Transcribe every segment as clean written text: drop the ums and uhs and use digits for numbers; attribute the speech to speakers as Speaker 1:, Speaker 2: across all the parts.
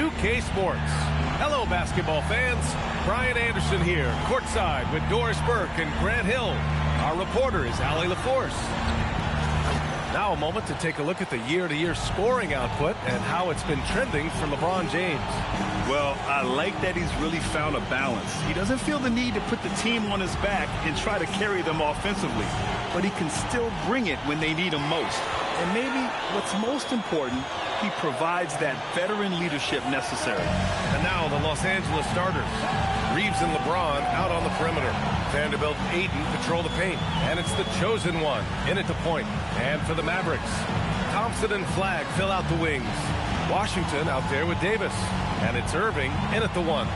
Speaker 1: 2K Sports. Hello, basketball fans. Brian Anderson here, courtside with Doris Burke and Grant Hill. Our reporter is Allie LaForce. Now a moment to take a look at the year-to-year scoring output and how it's been trending for LeBron James.
Speaker 2: Well, I like that he's really found a balance. He doesn't feel the need to put the team on his back and try to carry them offensively, but he can still bring it when they need him most. And maybe what's most important, he provides that veteran leadership necessary.
Speaker 1: And now the Los Angeles starters. Reeves and LeBron out on the perimeter. Vanderbilt and Ayton control the paint. And it's the chosen one in at the point. And for the Mavericks, Thompson and Flagg fill out the wings. Washington out there with Davis. And it's Irving in at the one.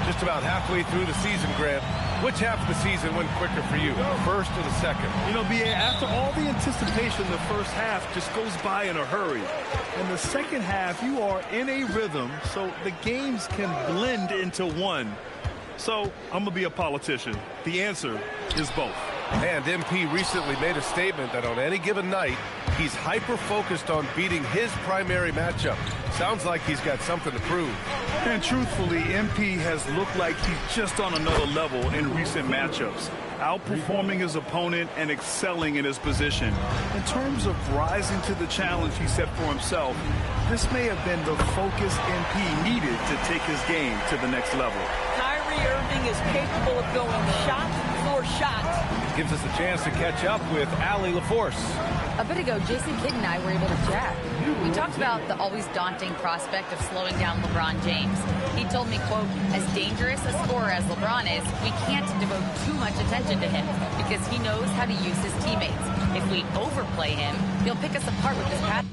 Speaker 1: Just about halfway through the season, Grant. Which half of the season went quicker for you, first or the second?
Speaker 2: You know, B.A., after all the anticipation, the first half just goes by in a hurry. In the second half, you are in a rhythm, so the games can blend into one. So I'm going to be a politician. The answer is both.
Speaker 1: And MP recently made a statement that on any given night, he's hyper-focused on beating his primary matchup. Sounds like he's got something to prove.
Speaker 2: And truthfully, MP has looked like he's just on another level in recent matchups, outperforming his opponent and excelling in his position. In terms of rising to the challenge he set for himself, this may have been the focus MP needed to take his game to the next level.
Speaker 3: Kyrie Irving is capable of going shot for shot.
Speaker 1: Gives us a chance to catch up with Allie LaForce.
Speaker 4: A bit ago, Jason Kidd and I were able to chat. We talked about the always daunting prospect of slowing down LeBron James. He told me, quote, as dangerous a scorer as LeBron is, we can't devote too much attention to him because he knows how to use his teammates. If we overplay him, he'll pick us apart with his pass.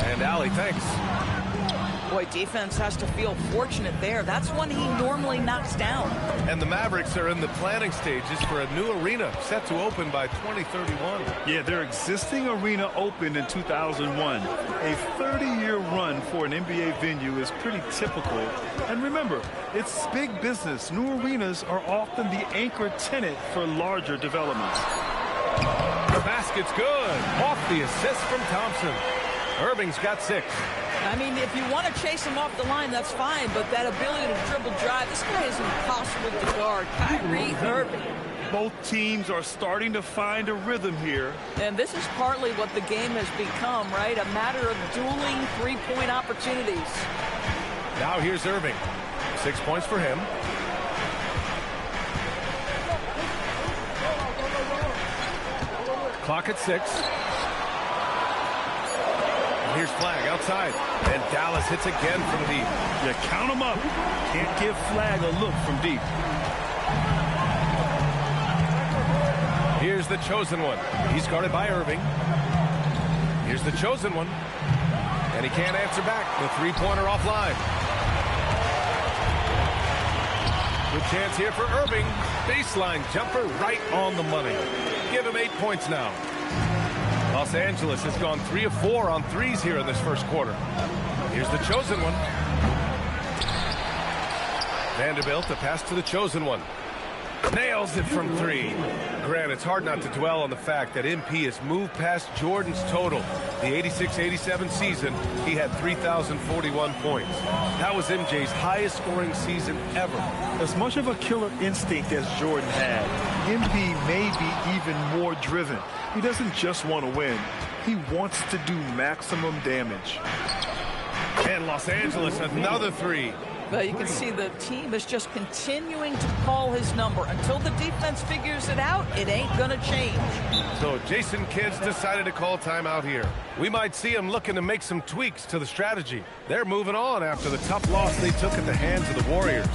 Speaker 1: And Allie, thanks.
Speaker 3: Boy, defense has to feel fortunate there. That's one he normally knocks down.
Speaker 1: And the Mavericks are in the planning stages for a new arena set to open by 2031.
Speaker 2: Yeah, their existing arena opened in 2001. A 30-year run for an NBA venue is pretty typical. And remember, it's big business. New arenas are often the anchor tenant for larger developments.
Speaker 1: The basket's good. Off the assist from Thompson. Irving's got 6.
Speaker 3: I mean, if you want to chase him off the line, that's fine, but that ability to dribble drive, this guy is impossible to guard. Kyrie Irving.
Speaker 2: Both teams are starting to find a rhythm here.
Speaker 3: And this is partly what the game has become, right? A matter of dueling three-point opportunities.
Speaker 1: Now here's Irving. 6 points for him. Clock at 6. Here's Flagg outside, and Dallas hits again from deep.
Speaker 2: Yeah, count them up. Can't give Flagg a look from deep.
Speaker 1: Here's the chosen one. He's guarded by Irving. Here's the chosen one, and he can't answer back. The three-pointer offline. Good chance here for Irving. Baseline jumper right on the money. Give him 8 points now. Los Angeles has gone 3 of 4 on threes here in this first quarter. Here's the chosen one. Vanderbilt, a pass to the chosen one. Nails it from 3. Grant, it's hard not to dwell on the fact that MP has moved past Jordan's total. The 86-87 season, he had 3,041 points. That was MJ's highest scoring season ever.
Speaker 2: As much of a killer instinct as Jordan had, MP may be even more driven. He doesn't just want to win. He wants to do maximum damage.
Speaker 1: And Los Angeles, another 3.
Speaker 3: But you can see the team is just continuing to call his number. Until the defense figures it out, it ain't going to change.
Speaker 1: So Jason Kidd's decided to call timeout here. We might see him looking to make some tweaks to the strategy. They're moving on after the tough loss they took at the hands of the Warriors.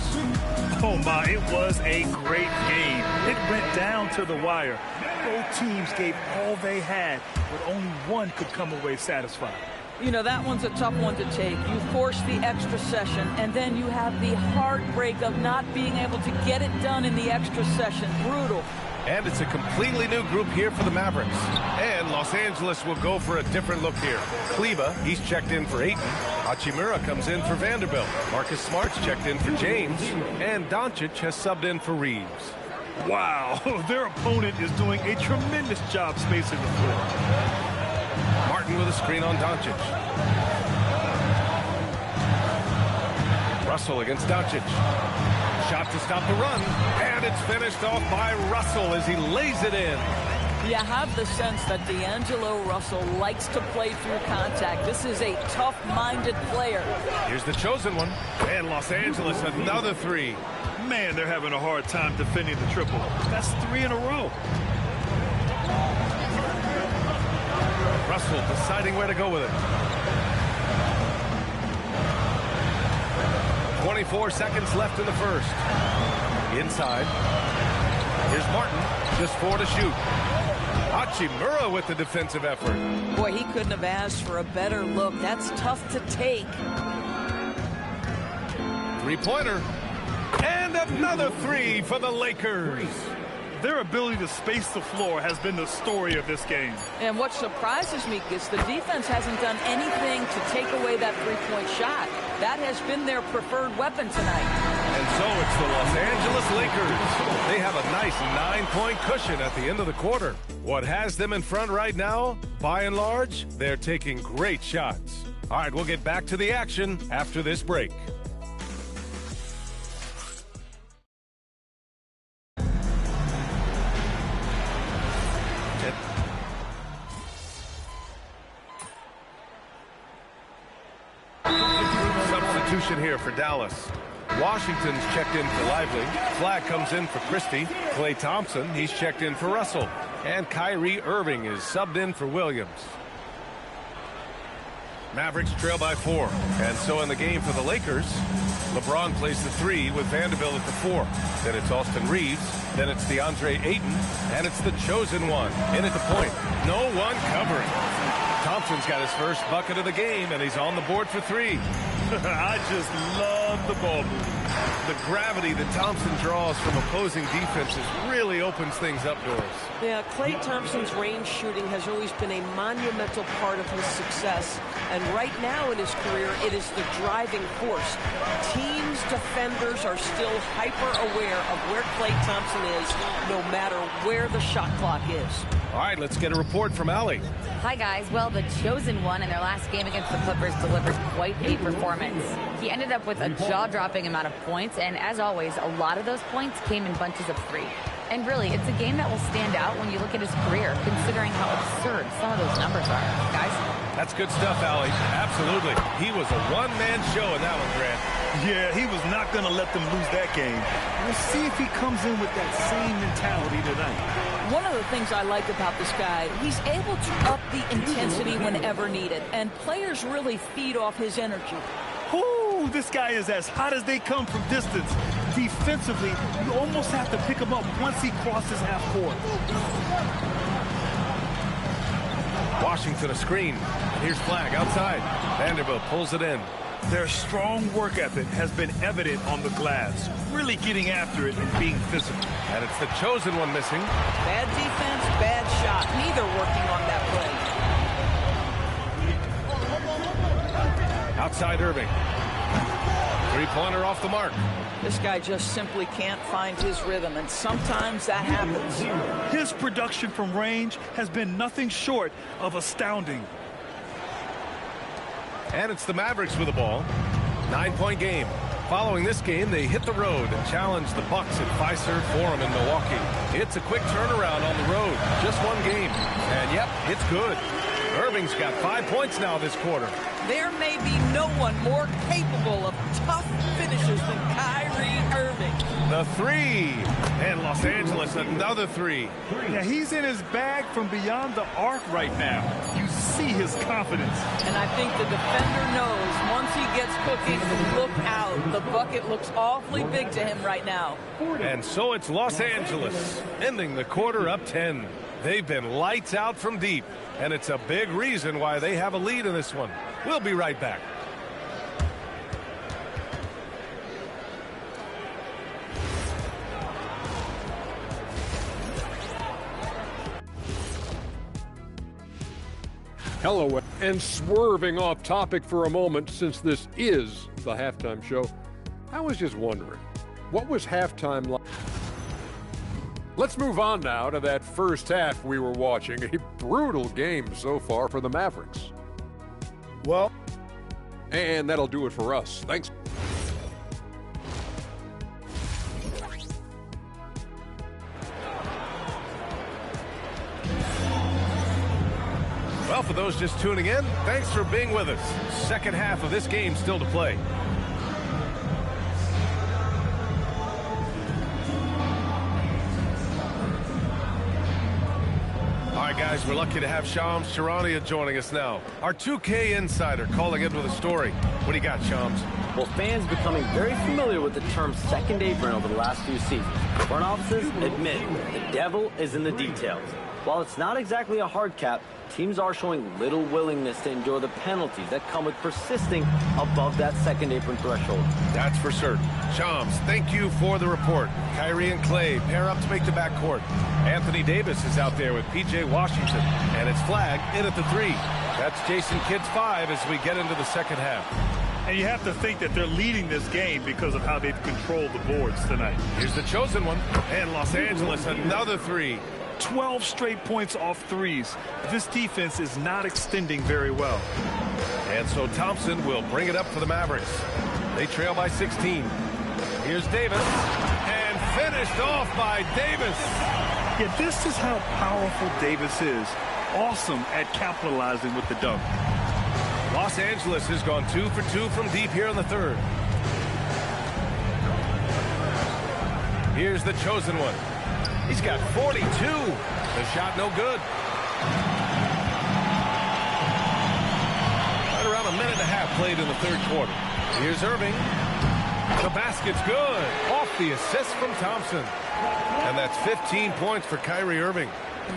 Speaker 2: Oh my, it was a great game. It went down to the wire. Both teams gave all they had, but only one could come away satisfied.
Speaker 3: You know, that one's a tough one to take. You force the extra session, and then you have the heartbreak of not being able to get it done in the extra session. Brutal.
Speaker 1: And it's a completely new group here for the Mavericks. And Los Angeles will go for a different look here. Kleba, he's checked in for Ayton. Hachimura comes in for Vanderbilt. Marcus Smart's checked in for James. And Doncic has subbed in for Reeves.
Speaker 2: Wow, their opponent is doing a tremendous job spacing the floor.
Speaker 1: Martin with a screen on Doncic. Russell against Doncic. Shot to stop the run. And it's finished off by Russell as he lays it in.
Speaker 3: You have the sense that D'Angelo Russell likes to play through contact. This is a tough-minded player.
Speaker 1: Here's the chosen one. And Los Angeles, another 3.
Speaker 2: Man, they're having a hard time defending the triple. That's 3 in a row.
Speaker 1: Russell deciding where to go with it. 24 seconds left in the first. Inside. Here's Martin. Just 4 to shoot. Hachimura with the defensive effort.
Speaker 3: Boy, he couldn't have asked for a better look. That's tough to take.
Speaker 1: 3-pointer. And another 3 for the Lakers.
Speaker 2: Their ability to space the floor has been the story of this game.
Speaker 3: And what surprises me is the defense hasn't done anything to take away that three-point shot. That has been their preferred weapon tonight.
Speaker 1: And so it's the Los Angeles Lakers. They have a nice 9-point cushion at the end of the quarter. What has them in front right now? By and large, they're taking great shots. All right, we'll get back to the action after this break. Substitution here for Dallas. Washington's checked in for Lively. Flag comes in for Christie. Klay Thompson, he's checked in for Russell. And Kyrie Irving is subbed in for Williams. Mavericks trail by 4. And so in the game for the Lakers, LeBron plays the 3 with Vanderbilt at the 4. Then it's Austin Reeves. Then it's DeAndre Ayton. And it's the chosen one in at the point. No one covering. Thompson's got his first bucket of the game, and he's on the board for 3.
Speaker 2: I just love the ball movement.
Speaker 1: The gravity that Thompson draws from opposing defenses really opens things up for us.
Speaker 5: Yeah, Klay Thompson's range shooting has always been a monumental part of his success. And right now in his career, it is the driving force. Teams' defenders are still hyper-aware of where Klay Thompson is, no matter where the shot clock is.
Speaker 1: All right, let's get a report from Allie.
Speaker 4: Hi, guys. Well, the chosen one in their last game against the Clippers delivered quite a performance. He ended up with a jaw-dropping amount of points, and as always, a lot of those points came in bunches of 3. And really, it's a game that will stand out when you look at his career, considering how absurd some of those numbers are. Guys?
Speaker 1: That's good stuff, Allie. Absolutely. He was a one-man show in that one, Grant.
Speaker 2: Yeah, he was not going to let them lose that game. We'll see if he comes in with that same mentality tonight.
Speaker 3: One of the things I like about this guy, he's able to up the intensity whenever needed, and players really feed off his energy.
Speaker 2: Ooh, this guy is as hot as they come from distance. Defensively, you almost have to pick him up once he crosses half court.
Speaker 1: Washington a screen. Here's Flag outside. Vanderbilt pulls it in.
Speaker 2: Their strong work ethic has been evident on the glass, really getting after it and being physical.
Speaker 1: And it's the chosen one missing.
Speaker 3: Bad defense, bad shot. Neither working on that play.
Speaker 1: Outside Irving. Three-pointer off the mark.
Speaker 3: This guy just simply can't find his rhythm, and sometimes that happens.
Speaker 2: His production from range has been nothing short of astounding.
Speaker 1: And it's the Mavericks with the ball. 9-point game. Following this game, they hit the road and challenge the Bucks at Fiserv Forum in Milwaukee. It's a quick turnaround on the road. Just one game. And yep, it's good. Irving's got 5 points now this quarter.
Speaker 3: There may be no one more capable of tough finishes than Kyrie Irving.
Speaker 1: The three. And Los Angeles, another three.
Speaker 2: Yeah, he's in his bag from beyond the arc right now. You see his confidence.
Speaker 3: And I think the defender knows once he gets cooking, look out. The bucket looks awfully big to him right now.
Speaker 1: And so it's Los Angeles, ending the quarter up 10. They've been lights out from deep, and it's a big reason why they have a lead in this one. We'll be right back.
Speaker 6: Hello, and swerving off topic for a moment, since this is the halftime show, I was just wondering, what was halftime like? Let's move on now to that first half we were watching. A brutal game so far for the Mavericks.
Speaker 2: Well,
Speaker 6: and that'll do it for us. Thanks.
Speaker 1: Well, for those just tuning in, thanks for being with us. Second half of this game still to play. All right, guys, we're lucky to have Shams Charania joining us now. Our 2K insider calling in with a story. What do you got, Shams?
Speaker 7: Well, fans becoming very familiar with the term second apron over the last few seasons. Front offices admit the devil is in the details. While it's not exactly a hard cap, teams are showing little willingness to endure the penalties that come with persisting above that second apron threshold.
Speaker 1: That's for certain. Shams, thank you for the report. Kyrie and Clay pair up to make the backcourt. Anthony Davis is out there with P.J. Washington, and it's flagged in at the three. That's Jason Kidd's 5 as we get into the second half.
Speaker 2: and you have to think that they're leading this game because of how they've controlled the boards tonight.
Speaker 1: Here's the chosen one, and Los Angeles another three.
Speaker 2: 12 straight points off threes. This defense is not extending very well.
Speaker 1: And so Thompson will bring it up for the Mavericks. They trail by 16. Here's Davis, and finished off by Davis.
Speaker 2: Yeah, this is how powerful Davis is. Awesome at capitalizing with the dunk.
Speaker 1: Los Angeles has gone 2 for 2 from deep here in the third. Here's the chosen one. He's got 42. The shot no good. Right around a minute and a half played in the third quarter. Here's Irving. The basket's good. Off the assist from Thompson. And that's 15 points for Kyrie Irving.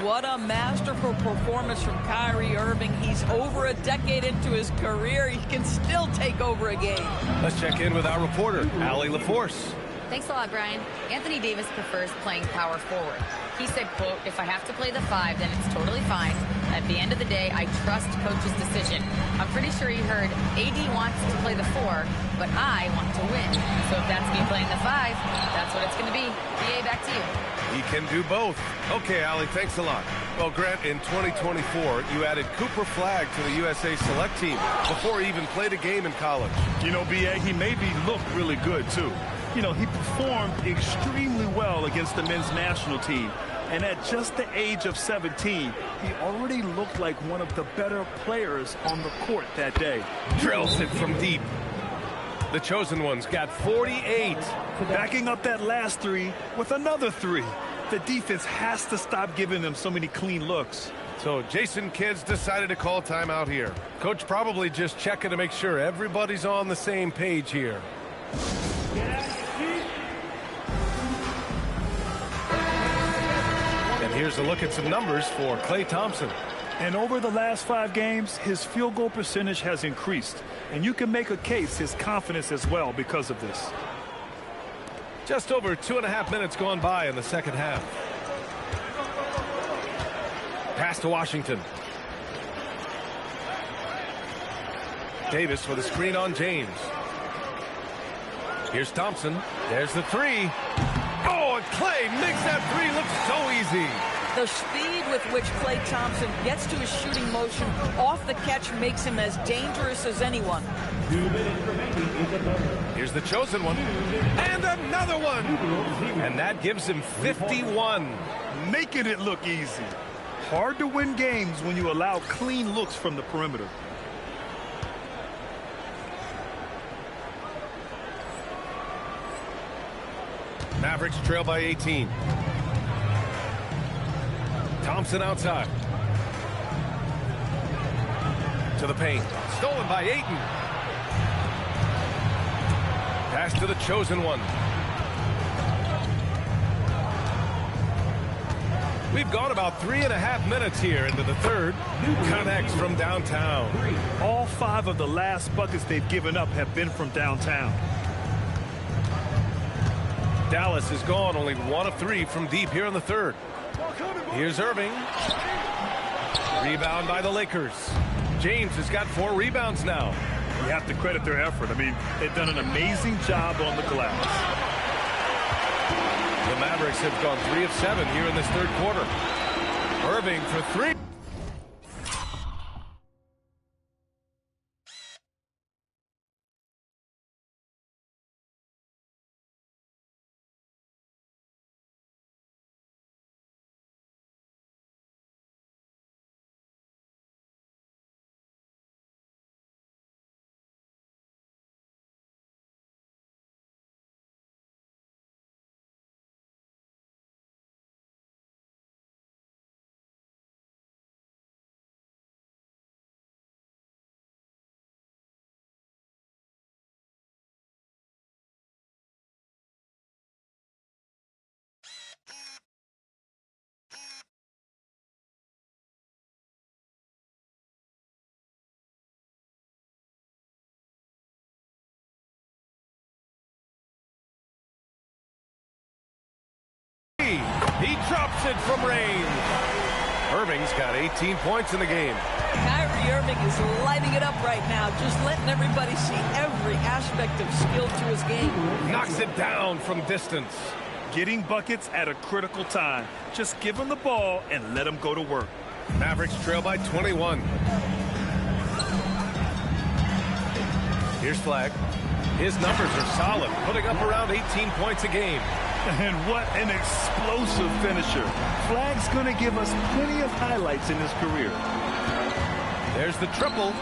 Speaker 3: What a masterful performance from Kyrie Irving. He's over a decade into his career. He can still take over a game.
Speaker 1: Let's check in with our reporter, Allie LaForce.
Speaker 4: Thanks a lot, Brian. Anthony Davis prefers playing power forward. He said, quote, "If I have to play the 5, then it's totally fine. At the end of the day, I trust coach's decision." I'm pretty sure you heard AD wants to play the 4, but I want to win. So if that's me playing the 5, that's what it's going to be. BA, back to you.
Speaker 1: He can do both. Okay, Allie, thanks a lot. Well, Grant, in 2024, you added Cooper Flagg to the USA Select team before he even played a game in college.
Speaker 2: You know, B.A., he made me look really good, too. You know, he performed extremely well against the men's national team. And at just the age of 17, he already looked like one of the better players on the court that day.
Speaker 1: Drills it from deep. The chosen one's got 48.
Speaker 2: Backing up that last 3 with another 3. The defense has to stop giving them so many clean looks.
Speaker 1: So Jason Kidd's decided to call timeout here. Coach probably just checking to make sure everybody's on the same page here. And here's a look at some numbers for Klay Thompson.
Speaker 2: And over the last 5 games, his field goal percentage has increased. And you can make a case his confidence as well because of this.
Speaker 1: Just over 2.5 minutes gone by in the second half. Pass to Washington. Davis with a screen on James. Here's Thompson. There's the three. Oh, and Klay makes that three look so easy.
Speaker 3: The speed with which Klay Thompson gets to his shooting motion off the catch makes him as dangerous as anyone.
Speaker 1: Here's the chosen one. And another one. And that gives him 51.
Speaker 2: Making it look easy. Hard to win games when you allow clean looks from the perimeter.
Speaker 1: Mavericks trail by 18. Thompson outside. To the paint. Stolen by Ayton. Pass to the chosen one. We've gone about 3.5 minutes here into the third. Connects from downtown.
Speaker 2: All 5 of the last buckets they've given up have been from downtown.
Speaker 1: Dallas is gone only 1 of 3 from deep here in the third. Here's Irving. Rebound by the Lakers. James has got 4 rebounds now.
Speaker 2: You have to credit their effort. I mean, they've done an amazing job on the glass.
Speaker 1: The Mavericks have gone 3 of 7 here in this third quarter. Irving for 3. He drops it from range. Irving's got 18 points in the game.
Speaker 3: Kyrie Irving is lighting it up right now, just letting everybody see every aspect of skill to his game.
Speaker 1: Knocks it down from distance.
Speaker 2: Getting buckets at a critical time. Just give him the ball and let him go to work.
Speaker 1: Mavericks trail by 21. Here's Flagg. His numbers are solid, putting up around 18 points a game.
Speaker 2: And what an explosive finisher. Flagg's going to give us plenty of highlights in his career.
Speaker 1: There's the triple.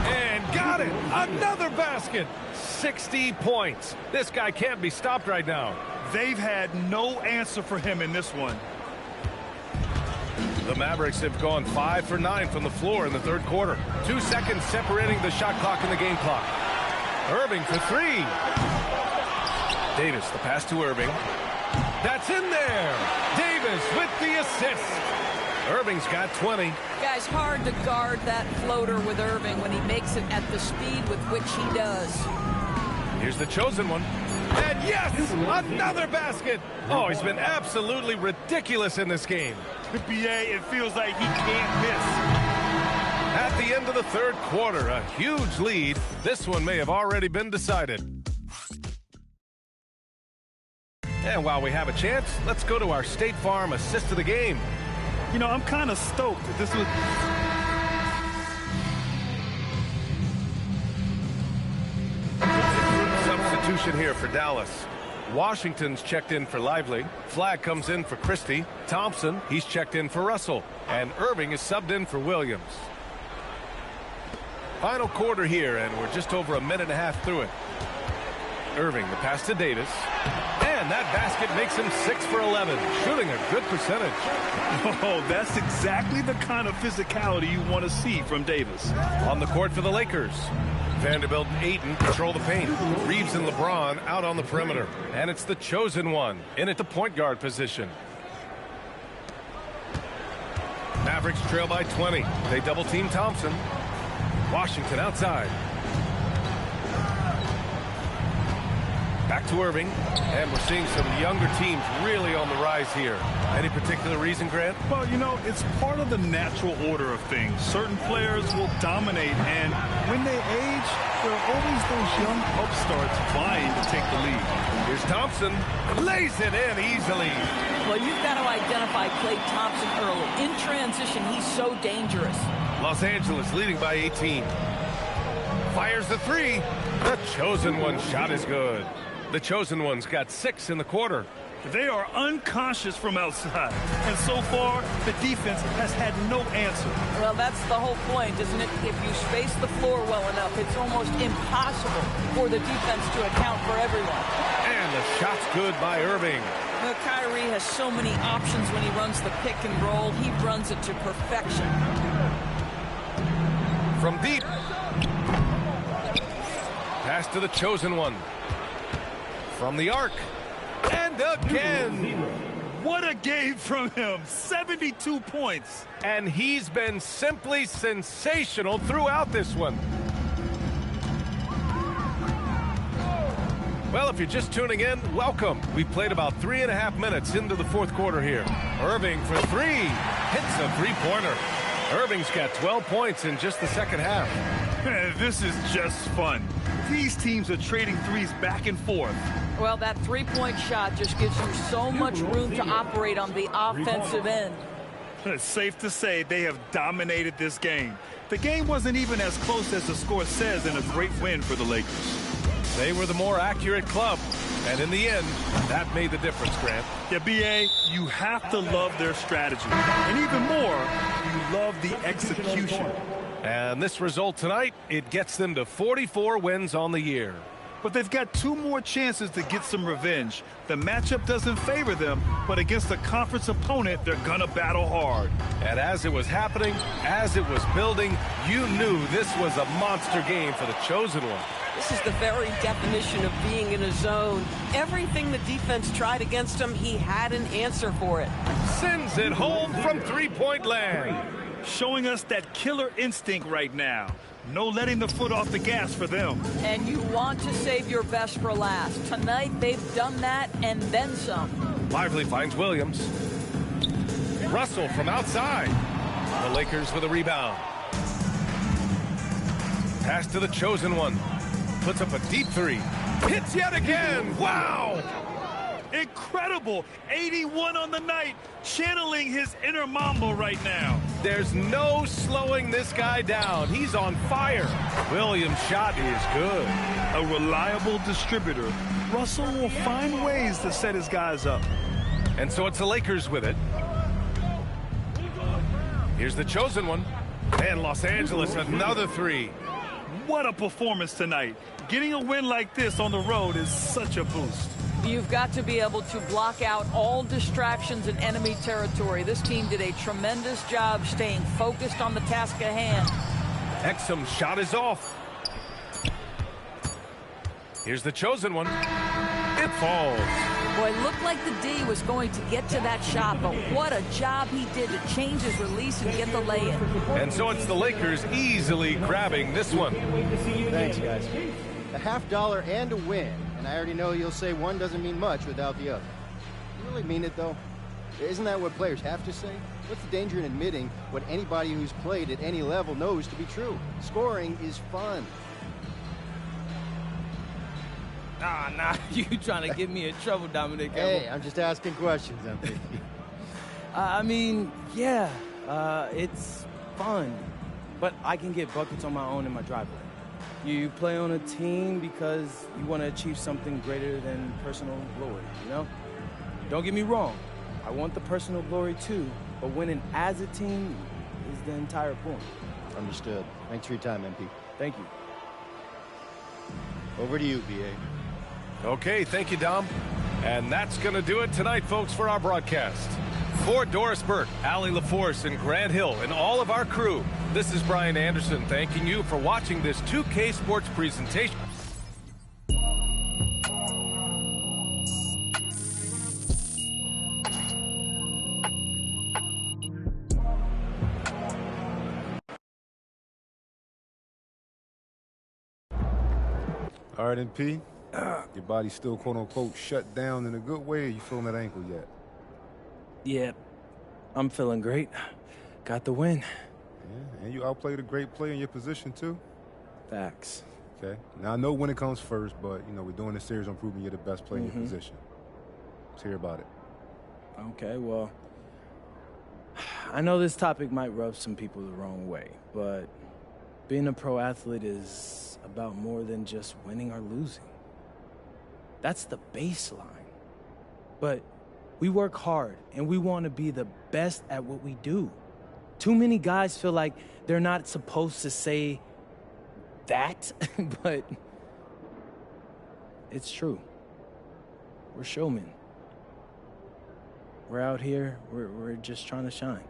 Speaker 1: And got it. Another basket. 60 points. This guy can't be stopped right now.
Speaker 2: They've had no answer for him in this one.
Speaker 1: The Mavericks have gone 5 for 9 from the floor in the third quarter. 2 seconds separating the shot clock and the game clock. Irving for 3. Davis, the pass to Irving. That's in there. Davis with the assist. Irving's got 20.
Speaker 3: Guys, hard to guard that floater with Irving when he makes it at the speed with which he does.
Speaker 1: Here's the chosen one. And yes, another basket. Oh, he's been absolutely ridiculous in this game.
Speaker 2: BA, it feels like he can't miss.
Speaker 1: At the end of the third quarter, a huge lead. This one may have already been decided. And while we have a chance, let's go to our State Farm assist of the game.
Speaker 2: You know, I'm kind of stoked. This was...
Speaker 1: Substitution here for Dallas. Washington's checked in for Lively. Flagg comes in for Christie. Thompson, he's checked in for Russell. And Irving is subbed in for Williams. Final quarter here, and we're just over 1.5 minutes through it. Irving, the pass to Davis. And that basket makes him 6 for 11, shooting a good percentage.
Speaker 2: Oh, that's exactly the kind of physicality you want to see from Davis.
Speaker 1: On the court for the Lakers. Vanderbilt and Ayton control the paint. Reeves and LeBron out on the perimeter. And it's the chosen one in at the point guard position. Mavericks trail by 20. They double team Thompson. Washington outside. Back Back to Irving, and we're seeing some younger teams really on the rise here. Any particular reason, Grant?
Speaker 2: Well, you know, it's part of the natural order of things. Certain players will dominate, and when they age, there are always those young upstarts vying to take the lead.
Speaker 1: Here's Thompson. Lays it in easily.
Speaker 3: Well, you've got to identify Klay Thompson early. In transition, he's so dangerous.
Speaker 1: Los Angeles leading by 18. Fires the three. The chosen one shot is good. The chosen one's got 6 in the quarter.
Speaker 2: They are unconscious from outside, and so far, the defense has had no answer.
Speaker 3: Well, that's the whole point, isn't it? If you space the floor well enough, it's almost impossible for the defense to account for everyone.
Speaker 1: And the shot's good by Irving.
Speaker 3: Well, Kyrie has so many options when he runs the pick and roll. He runs it to perfection.
Speaker 1: From deep. Pass to the chosen one. From the arc. And again.
Speaker 2: What a game from him. 72 points.
Speaker 1: And he's been simply sensational throughout this one. Well, if you're just tuning in, welcome. We played about 3.5 minutes into the fourth quarter here. Irving for 3. Hits a three-pointer. Irving's got 12 points in just the second half.
Speaker 2: This is just fun. These teams are trading threes back and forth.
Speaker 3: Well, that three-point shot just gives you so much room to operate on the offensive end.
Speaker 2: It's safe to say they have dominated this game. The game wasn't even as close as the score says in a great win for the Lakers.
Speaker 1: They were the more accurate club. And in the end, that made the difference, Grant.
Speaker 2: Yeah, B.A., you have to love their strategy. And even more, you love the execution.
Speaker 1: And this result tonight, it gets them to 44 wins on the year.
Speaker 2: But they've got 2 more chances to get some revenge. The matchup doesn't favor them, but against a conference opponent, they're gonna battle hard.
Speaker 1: And as it was happening, as it was building, you knew this was a monster game for the chosen one.
Speaker 5: This is the very definition of being in a zone. Everything the defense tried against him, he had an answer for it.
Speaker 1: Sends it home from three-point land.
Speaker 2: Showing us that killer instinct right now. No letting the foot off the gas for them.
Speaker 3: And you want to save your best for last. Tonight, they've done that and then some.
Speaker 1: Lively finds Williams. Russell from outside. The Lakers with a rebound. Pass to the chosen one. Puts up a deep 3. Hits yet again. Wow!
Speaker 2: Incredible. 81 on the night. Channeling his inner Mamba right now.
Speaker 1: There's no slowing this guy down. He's on fire. Williams' shot is good.
Speaker 2: A reliable distributor. Russell will find ways to set his guys up.
Speaker 1: And so it's the Lakers with it. Here's the chosen one. And Los Angeles, another 3.
Speaker 2: What a performance tonight. Getting a win like this on the road is such a boost.
Speaker 3: You've got to be able to block out all distractions in enemy territory. This team did a tremendous job staying focused on the task at hand.
Speaker 1: Exum's shot is off. Here's the chosen one. It falls.
Speaker 3: Boy, it looked like the D was going to get to that shot, but what a job he did to change his release and get the lay-in.
Speaker 1: And so it's the Lakers easily grabbing this one.
Speaker 8: Thanks, guys. A $50 and a win. And I already know you'll say one doesn't mean much without the other. You really mean it, though? Isn't that what players have to say? What's the danger in admitting what anybody who's played at any level knows to be true? Scoring is fun.
Speaker 9: Nah, you trying to get me in trouble, Dominic.
Speaker 8: Hey, I'm just asking questions, MP.
Speaker 9: I mean, yeah, it's fun. But I can get buckets on my own in my driveway. You play on a team because you want to achieve something greater than personal glory, you know? Don't get me wrong. I want the personal glory too, but winning as a team is the entire point.
Speaker 8: Understood. Thanks for your time, MP.
Speaker 9: Thank you.
Speaker 8: Over to you, B.A.
Speaker 1: Okay, thank you, Dom. And that's going to do it tonight, folks, for our broadcast. For Doris Burke, Allie LaForce, and Grant Hill, and all of our crew, this is Brian Anderson thanking you for watching this 2K Sports presentation.
Speaker 10: All right, MP, Your body's still, quote-unquote, shut down in a good way, or you feeling that ankle yet?
Speaker 9: Yeah, I'm feeling great. Got the win.
Speaker 10: Yeah, and you outplayed a great player in your position, too.
Speaker 9: Facts.
Speaker 10: Okay. Now, I know when it comes first, but, you know, we're doing this series on proving you're the best player in your position. Let's hear about it.
Speaker 9: Okay, well, I know this topic might rub some people the wrong way, but being a pro athlete is about more than just winning or losing. That's the baseline. But we work hard, and we want to be the best at what we do. Too many guys feel like they're not supposed to say that, but it's true. We're showmen. We're out here, we're just trying to shine.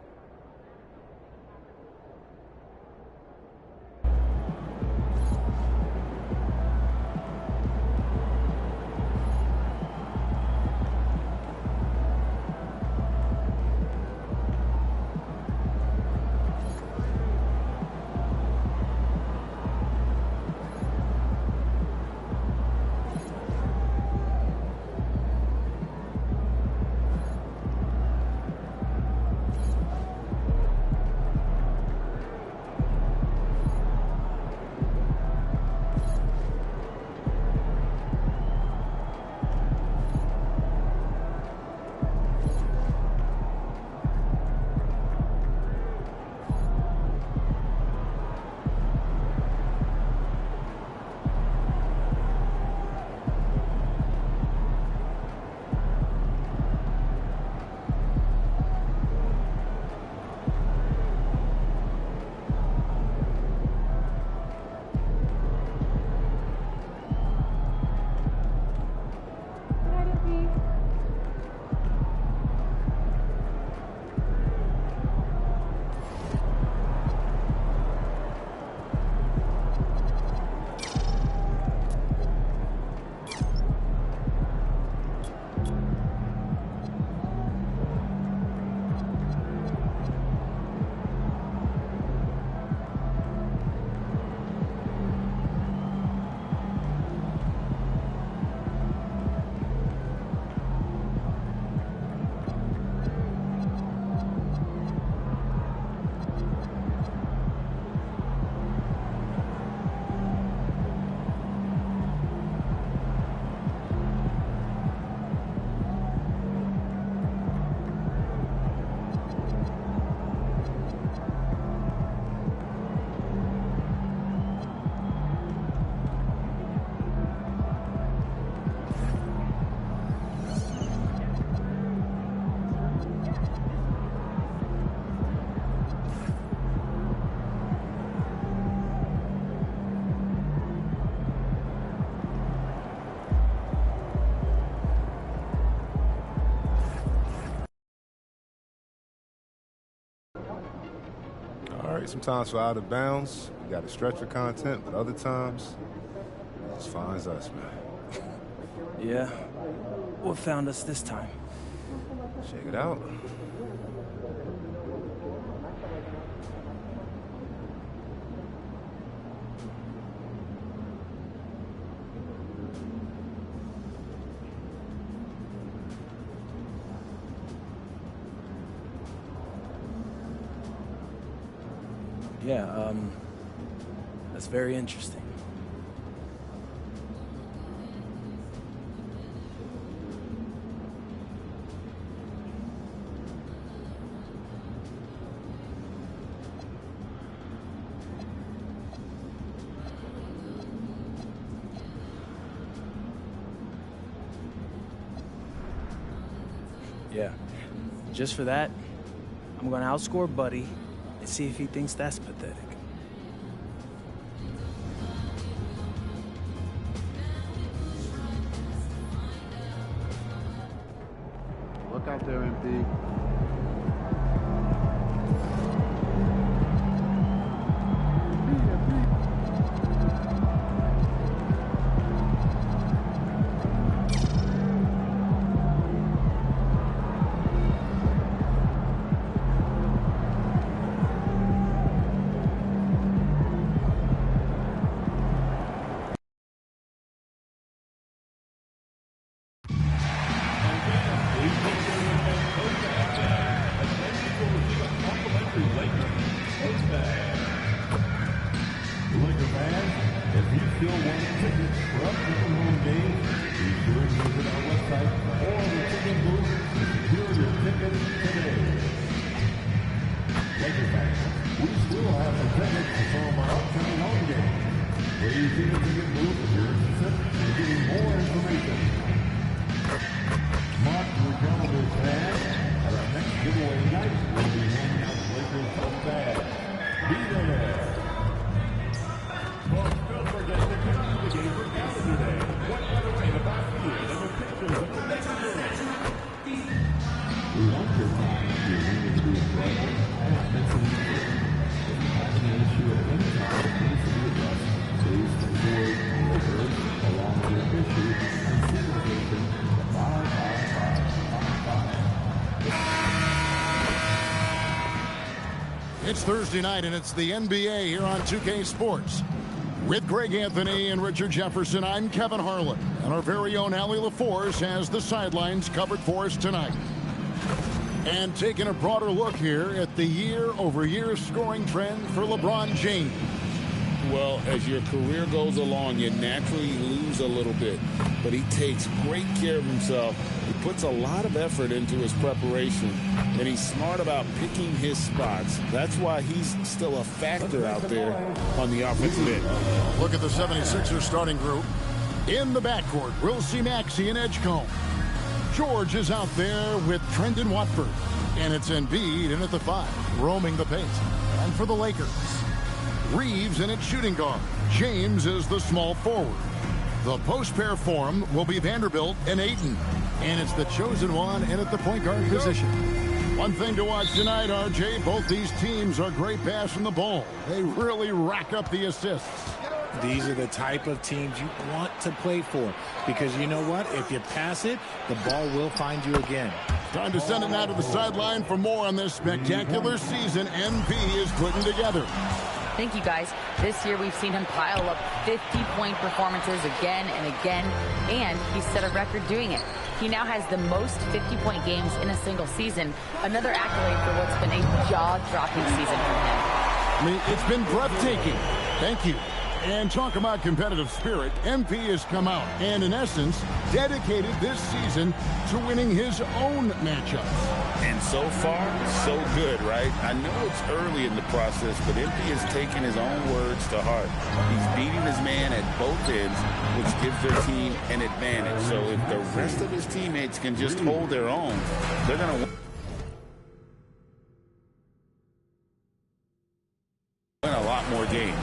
Speaker 10: All right, sometimes for out of bounds, you got to stretch for content, but other times, it's fine as us, man.
Speaker 9: Yeah. What found us this time?
Speaker 10: Check it out.
Speaker 9: Yeah, that's very interesting. Yeah, just for that, I'm gonna outscore Buddy and see if he thinks that's pathetic.
Speaker 11: Look out there, MP.
Speaker 12: We still have some tickets from our upcoming home game. Please see the ticket booth if you're interested in getting more information. Mark your calendars fans. At our next giveaway night, we'll be handing out Lakers home bags. Be there. Folks, don't forget to come to the game for calendar day. What better way to buy food than with pictures of the Lakers? We want your time to be able to be enjoyable and mentally fit. If you have any issue at any time, please be addressed. Please avoid Lakers along with your issue and see the station 55555.
Speaker 13: It's Thursday night, and it's the NBA here on 2K Sports. With Greg Anthony and Richard Jefferson, I'm Kevin Harlan. And our very own Allie LaForce has the sidelines covered for us tonight. And taking a broader look here at the year-over-year scoring trend for LeBron James.
Speaker 14: Well, as your career goes along, you naturally lose a little bit. But he takes great care of himself. He puts a lot of effort into his preparation. And he's smart about picking his spots. That's why he's still a factor out there on the offensive end.
Speaker 13: Look at the 76ers starting group. In the backcourt, we'll see Maxey and Edgecombe. George is out there with Trendon Watford. And it's Embiid in at the 5, roaming the paint. And for the Lakers, Reeves in at shooting guard. James is the small forward. The post pair for him will be Vanderbilt and Ayton. And it's the chosen one in at the point guard position. One thing to watch tonight, RJ, both these teams are great passing the ball. They really rack up the assists.
Speaker 15: These are the type of teams you want to play for, because you know what? If you pass it, the ball will find you again.
Speaker 13: Time to send it now to the sideline for more on this spectacular season MP is putting together.
Speaker 4: Thank you, guys. This year we've seen him pile up 50-point performances again and again, and he's set a record doing it. He now has the most 50-point games in a single season, another accolade for what's been a jaw-dropping season for him.
Speaker 13: I mean, it's been breathtaking. Thank you. And talk about competitive spirit, MP has come out and, in essence, dedicated this season to winning his own matchups.
Speaker 14: And so far, so good, right? I know it's early in the process, but MP has taken his own words to heart. He's beating his man at both ends, which gives their team an advantage. So if the rest of his teammates can just hold their own, they're going to win a lot more games.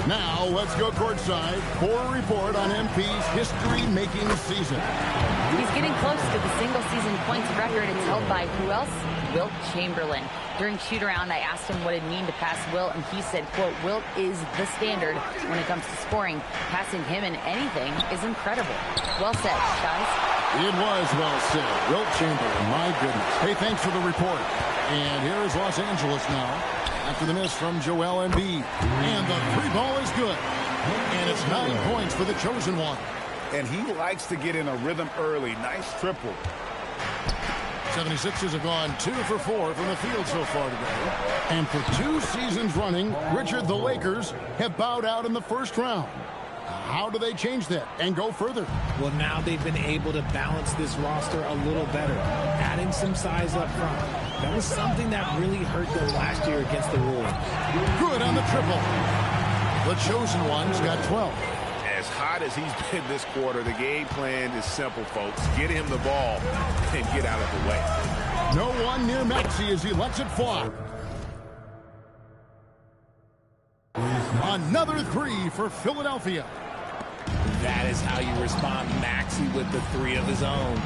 Speaker 13: Now, let's go courtside for a report on MP's history-making season.
Speaker 4: He's getting close to the single-season points record. It's held by who else? Wilt Chamberlain. During shoot-around, I asked him what it'd mean to pass Wilt, and he said, quote, Wilt is the standard when it comes to scoring. Passing him in anything is incredible. Well said, guys.
Speaker 13: It was well said. Wilt Chamberlain, my goodness. Hey, thanks for the report. And here is Los Angeles now. After the miss from Joel Embiid. And the three ball is good. And it's 9 points for the chosen one.
Speaker 16: And he likes to get in a rhythm early. Nice triple.
Speaker 13: 76ers have gone 2 for 4 from the field so far today. And for 2 seasons running, Richard, the Lakers have bowed out in the first round. How do they change that and go further?
Speaker 15: Well, now they've been able to balance this roster a little better, adding some size up front. That was something that really hurt them last year against the Wolves.
Speaker 13: Good on the triple. The chosen one's got 12.
Speaker 16: As hot as he's been this quarter, the game plan is simple, folks. Get him the ball and get out of the way.
Speaker 13: No one near Maxey as he lets it fly. Another 3 for Philadelphia.
Speaker 15: That is how you respond. Maxey with the 3 of his own.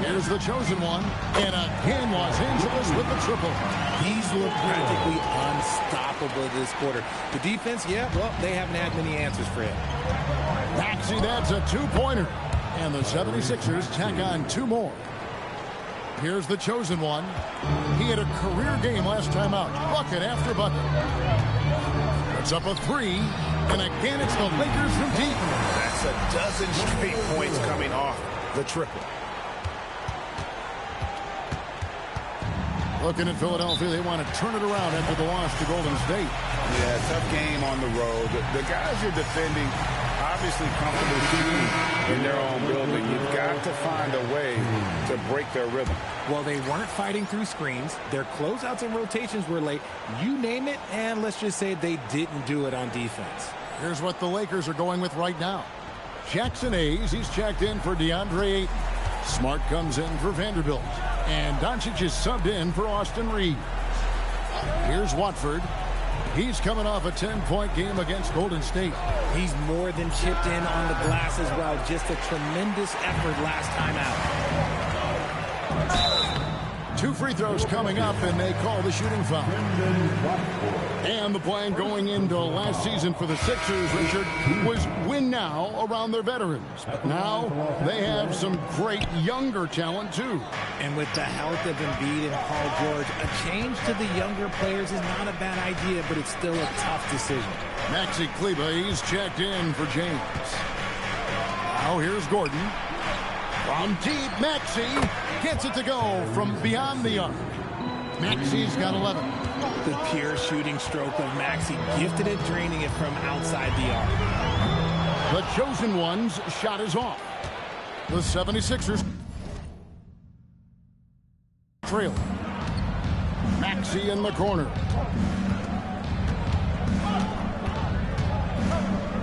Speaker 13: Here's the chosen one. And again, Los Angeles with the triple.
Speaker 15: He's looked practically unstoppable this quarter. The defense, yeah, well, they haven't had many answers for him.
Speaker 13: Maxey, that's a 2-pointer. And the 76ers tack on 2 more. Here's the chosen one. He had a career game last time out. Bucket after bucket. It's up a 3. And again, it's the Lakers from deep.
Speaker 16: That's a dozen straight points coming off the triple.
Speaker 13: Looking at Philadelphia, they want to turn it around after the loss to Golden State.
Speaker 16: Yeah, tough game on the road. The guys you're defending
Speaker 14: obviously comfortable shooting in their own building. You've got to find a way to break their rhythm.
Speaker 15: Well, they weren't fighting through screens. Their closeouts and rotations were late. You name it, and let's just say they didn't do it on defense.
Speaker 13: Here's what the Lakers are going with right now. Jackson Hayes, he's checked in for DeAndre Ayton. Smart comes in for Vanderbilt. And Doncic is subbed in for Austin Reeves. Here's Watford. He's coming off a 10-point game against Golden State.
Speaker 15: He's more than chipped in on the glass as well. Just a tremendous effort last time out.
Speaker 13: 2 free throws coming up, and they call the shooting foul. And the plan going into last season for the Sixers, Richard, was win now around their veterans. But now they have some great younger talent, too.
Speaker 15: And with the health of Embiid and Paul George, a change to the younger players is not a bad idea, but it's still a tough decision.
Speaker 13: Maxi Kleber, he's checked in for James. Now here's Gordon. From deep, Maxi gets it to go from beyond the arc. Maxi's got 11.
Speaker 15: The pure shooting stroke of Maxi, gifted at draining it from outside the arc.
Speaker 13: The chosen one's shot is off. The 76ers trail. Maxi in the corner.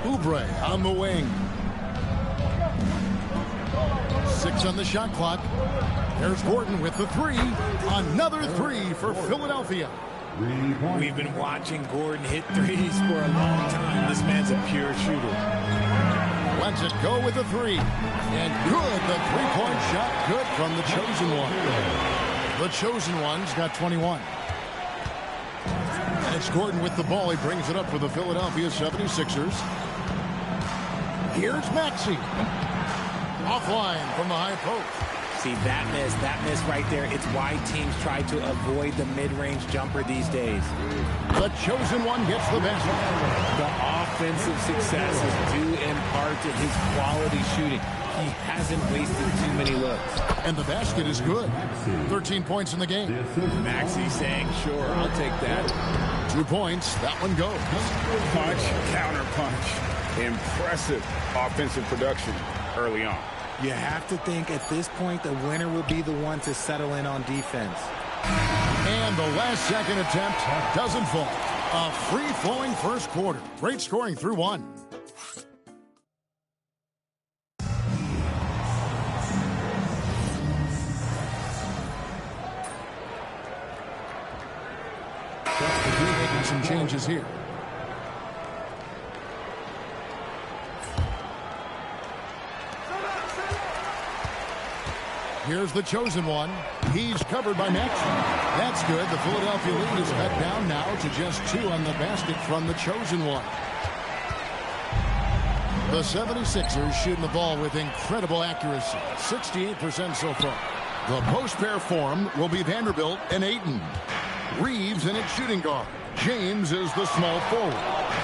Speaker 13: Oubre on the wing. 6 on the shot clock. There's Gordon with the 3. Another 3 for Philadelphia.
Speaker 15: We've been watching Gordon hit threes for a long time. This man's a pure shooter.
Speaker 13: Lets it go with the 3. And good, the 3-point shot, good from the chosen one. The chosen one's got 21. And it's Gordon with the ball. He brings it up for the Philadelphia 76ers. Here's Maxi. Offline from the high post.
Speaker 15: See, that miss right there, it's why teams try to avoid the mid-range jumper these days.
Speaker 13: The chosen one gets the basket.
Speaker 15: The offensive success is due in part to his quality shooting. He hasn't wasted too many looks.
Speaker 13: And the basket is good. 13 points in the game.
Speaker 15: Maxi saying, sure, I'll take that.
Speaker 13: 2 points, that one goes.
Speaker 14: Punch, counter punch. Impressive offensive production early on.
Speaker 15: You have to think at this point the winner will be the one to settle in on defense.
Speaker 13: And the last second attempt doesn't fall. A free-flowing first quarter. Great scoring through 1. Making some changes here. Here's the chosen one. He's covered by Maxi. That's good. The Philadelphia lead is cut down now to just 2 on the basket from the chosen one. The 76ers shooting the ball with incredible accuracy. 68% so far. The post pair form will be Vanderbilt and Ayton. Reeves in its shooting guard. James is the small forward.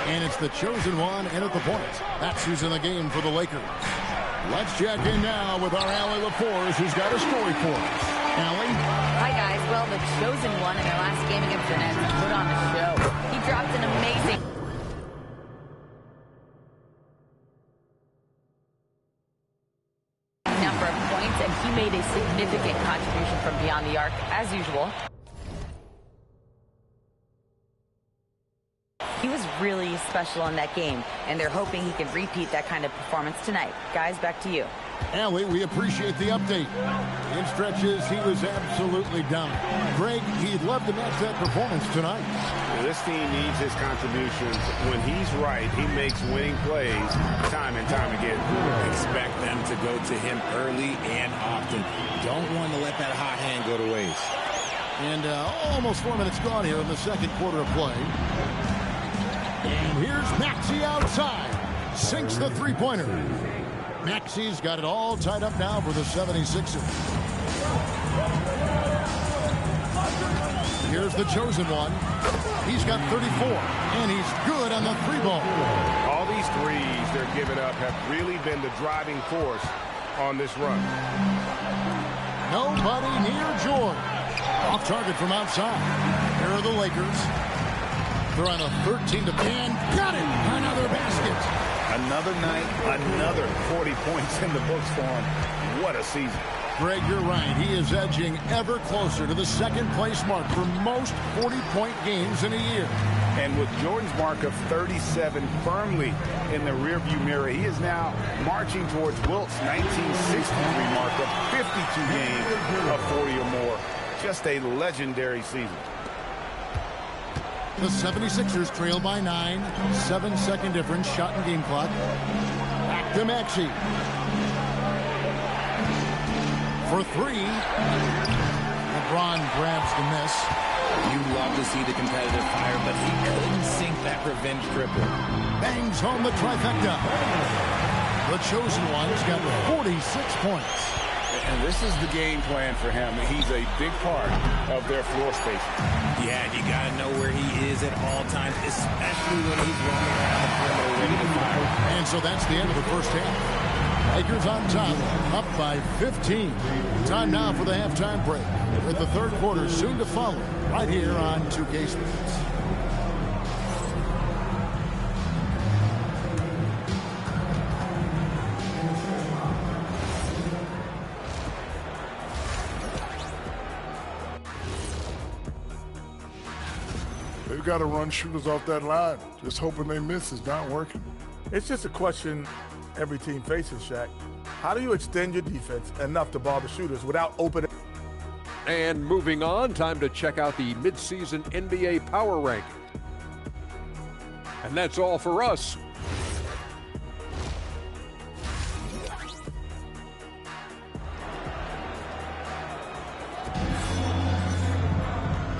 Speaker 13: And it's the chosen one in at the point. That's who's in the game for the Lakers. Let's check in now with our Allie LaForce, who's got a story for us. Allie?
Speaker 4: Hi, guys. Well, the chosen one in their last game against the Nets put on a show. He dropped an amazing number of points, and he made a significant contribution from beyond the arc, as usual. He was really special in that game, and they're hoping he can repeat that kind of performance tonight. Guys, back to you.
Speaker 13: Allie, we appreciate the update. In stretches, he was absolutely dominant. Greg, he'd love to match that performance tonight.
Speaker 16: This team needs his contributions. When he's right, he makes winning plays time and time again.
Speaker 15: Expect them to go to him early and often. Don't want to let that hot hand go to waste.
Speaker 13: And almost 4 minutes gone here in the second quarter of play. And here's Maxi outside. Sinks the three-pointer. Maxi's got it all tied up now for the 76ers. Here's the chosen one. He's got 34, and he's good on the 3-ball.
Speaker 16: All these threes they're giving up have really been the driving force on this run.
Speaker 13: Nobody near George. Off target from outside. Here are the Lakers. They're on a 13-10. Got it! Another basket.
Speaker 16: Another night, another 40 points in the books for him. What a season.
Speaker 13: Greg, you're right. He is edging ever closer to the second-place mark for most 40-point games in a year.
Speaker 16: And with Jordan's mark of 37 firmly in the rearview mirror, he is now marching towards Wilt's 1963 mark of 52 games of 40 or more. Just a legendary season.
Speaker 13: The 76ers trail by 9. 7-second difference, shot and game clock. Back to Maxey. For 3. LeBron grabs the miss.
Speaker 15: You love to see the competitive fire, but he couldn't sink that revenge triple.
Speaker 13: Bangs home the trifecta. The chosen one's got 46 points.
Speaker 16: And this is the game plan for him. He's a big part of their floor space.
Speaker 15: Yeah, you got to know where he is at all times, especially when he's running around the perimeter ready to fire.
Speaker 13: And so that's the end of the first half. Lakers on top, up by 15. Time now for the halftime break, with the third quarter soon to follow, right here on 2K Sports.
Speaker 17: They've got to run shooters off that line. Just hoping they miss is not working.
Speaker 18: It's just a question every team faces, Shaq. How do you extend your defense enough to bother shooters without opening?
Speaker 6: And moving on, time to check out the midseason NBA Power Rank. And that's all for us.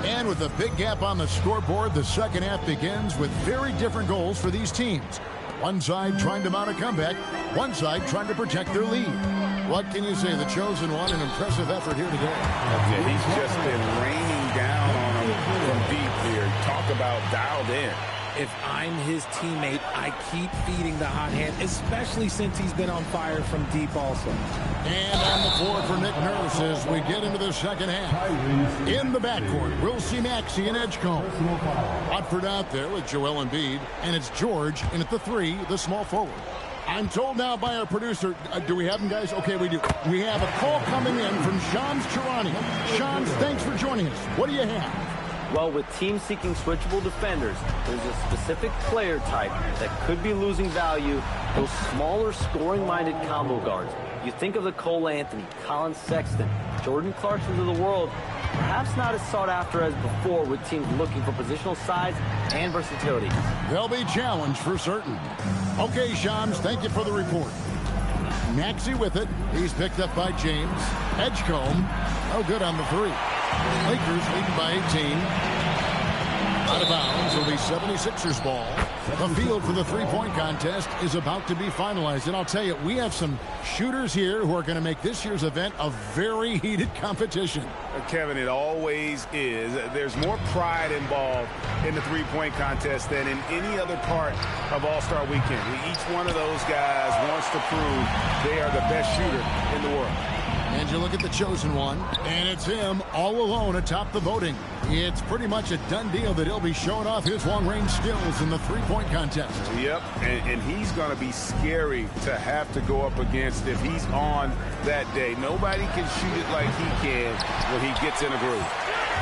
Speaker 13: And with a big gap on the scoreboard, the second half begins with very different goals for these teams. One side trying to mount a comeback, one side trying to protect their lead. What can you say? The chosen one, an impressive effort here today.
Speaker 16: Yeah, he's just been raining down on him from deep here. Talk about dialed in.
Speaker 15: If I'm his teammate, I keep feeding the hot hand, especially since he's been on fire from deep also.
Speaker 13: And on the floor for Nick Nurse as we get into the second half. In the backcourt, we'll see Maxey and Edgecombe. Watford out there with Joel Embiid, and it's George in at the 3, the small forward. I'm told now by our producer, do we have him, guys? Okay, we do. We have a call coming in from Shams Charania. Shams, thanks for joining us. What do you have?
Speaker 7: Well, with teams seeking switchable defenders, there's a specific player type that could be losing value, those smaller scoring-minded combo guards. You think of the Cole Anthony, Colin Sexton, Jordan Clarksons of the world, perhaps not as sought after as before with teams looking for positional size and versatility.
Speaker 13: They'll be challenged for certain. Okay, Shams, thank you for the report. Maxey with it. He's picked up by James. Edgecombe, no good on the 3. Lakers leading by 18. Out of bounds will be 76ers ball. The field for the three-point contest is about to be finalized. And I'll tell you, we have some shooters here who are going to make this year's event a very heated competition.
Speaker 16: Kevin, it always is. There's more pride involved in the three-point contest than in any other part of All-Star Weekend. Each one of those guys wants to prove they are the best shooter in the world.
Speaker 13: And you look at the chosen one, and it's him all alone atop the voting. It's pretty much a done deal that he'll be showing off his long-range skills in the three-point contest.
Speaker 16: Yep, and he's going to be scary to have to go up against if he's on that day. Nobody can shoot it like he can when he gets in a groove.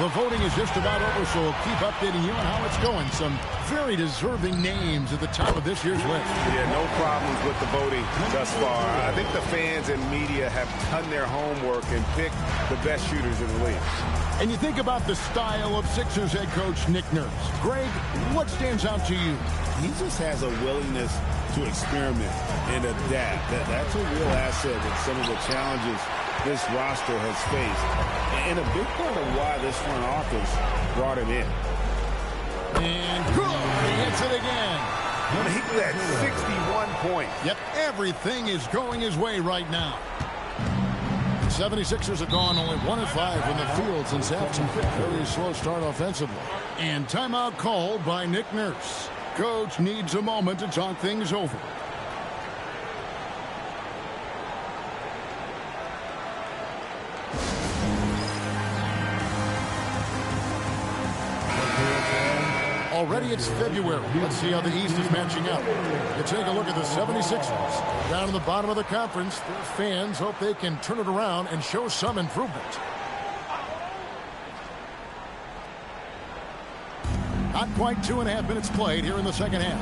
Speaker 13: The voting is just about over, so we'll keep updating you on how it's going. Some very deserving names at the top of this year's list.
Speaker 16: Yeah, no problems with the voting thus far. I think the fans and media have done their homework and picked the best shooters in the league.
Speaker 13: And you think about the style of Sixers head coach Nick Nurse. Greg, what stands out to you?
Speaker 16: He just has a willingness to experiment and adapt. That's a real asset with some of the challenges this roster has faced. And a big part of why this front office brought him in.
Speaker 13: And good. He hits it again.
Speaker 16: Make that 61 points.
Speaker 13: Yep, everything is going his way right now. The 76ers have gone only 1 of 5 in the field since halftime. Very slow start offensively. And timeout called by Nick Nurse. Coach needs a moment to talk things over. Already it's February. Let's see how the East is matching up. You take a look at the 76ers. Down in the bottom of the conference, their fans hope they can turn it around and show some improvement. Not quite 2.5 minutes played here in the second half.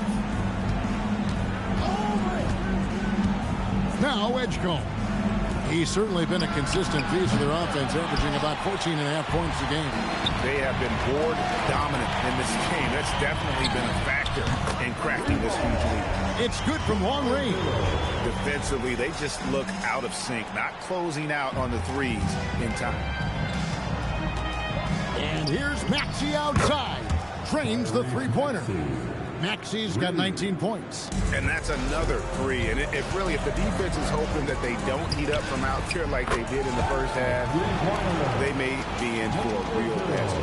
Speaker 13: Now Edgecombe. He's certainly been a consistent piece of their offense, averaging about 14.5 points a game.
Speaker 16: They have been board dominant in this game. That's definitely been a factor in cracking this huge lead.
Speaker 13: It's good from long range.
Speaker 16: Defensively, they just look out of sync, not closing out on the threes in time.
Speaker 13: And here's Maxey outside. Trains the three-pointer. Maxey's got 19 points.
Speaker 16: And that's another three. And if the defense is hoping that they don't heat up from out here like they did in the first half, they may be in for a real test.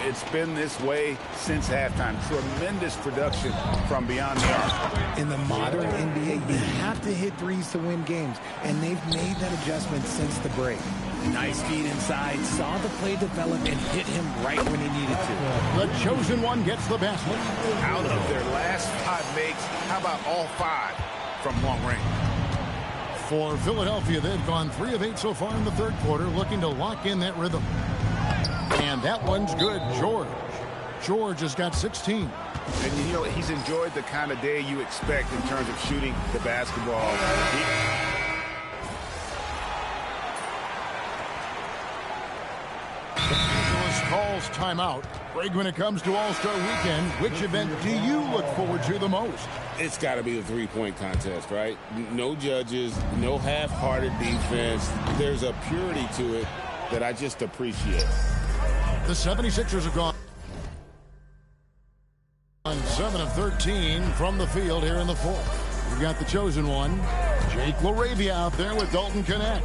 Speaker 16: It's been this way since halftime. Tremendous production from beyond the arc.
Speaker 15: In the modern NBA, you have to hit threes to win games, and they've made that adjustment since the break. Nice feed inside, saw the play develop, and hit him right when he needed to.
Speaker 13: The chosen one gets the basket.
Speaker 16: Out of their last 5 makes, how about all 5 from long range?
Speaker 13: For Philadelphia, they've gone 3 of 8 so far in the third quarter, looking to lock in that rhythm. And that one's good. George has got 16.
Speaker 16: And, you know, he's enjoyed the kind of day you expect in terms of shooting the basketball.
Speaker 13: Calls timeout. Greg, when it comes to All-Star Weekend, which event do you look forward to the most?
Speaker 14: It's got to be the three-point contest, right? No judges, no half-hearted defense. There's a purity to it that I just appreciate.
Speaker 13: The 76ers have gone on 7 of 13 from the field here in the fourth. We've got the chosen one, Jake LaRavia, out there with Dalton Knecht.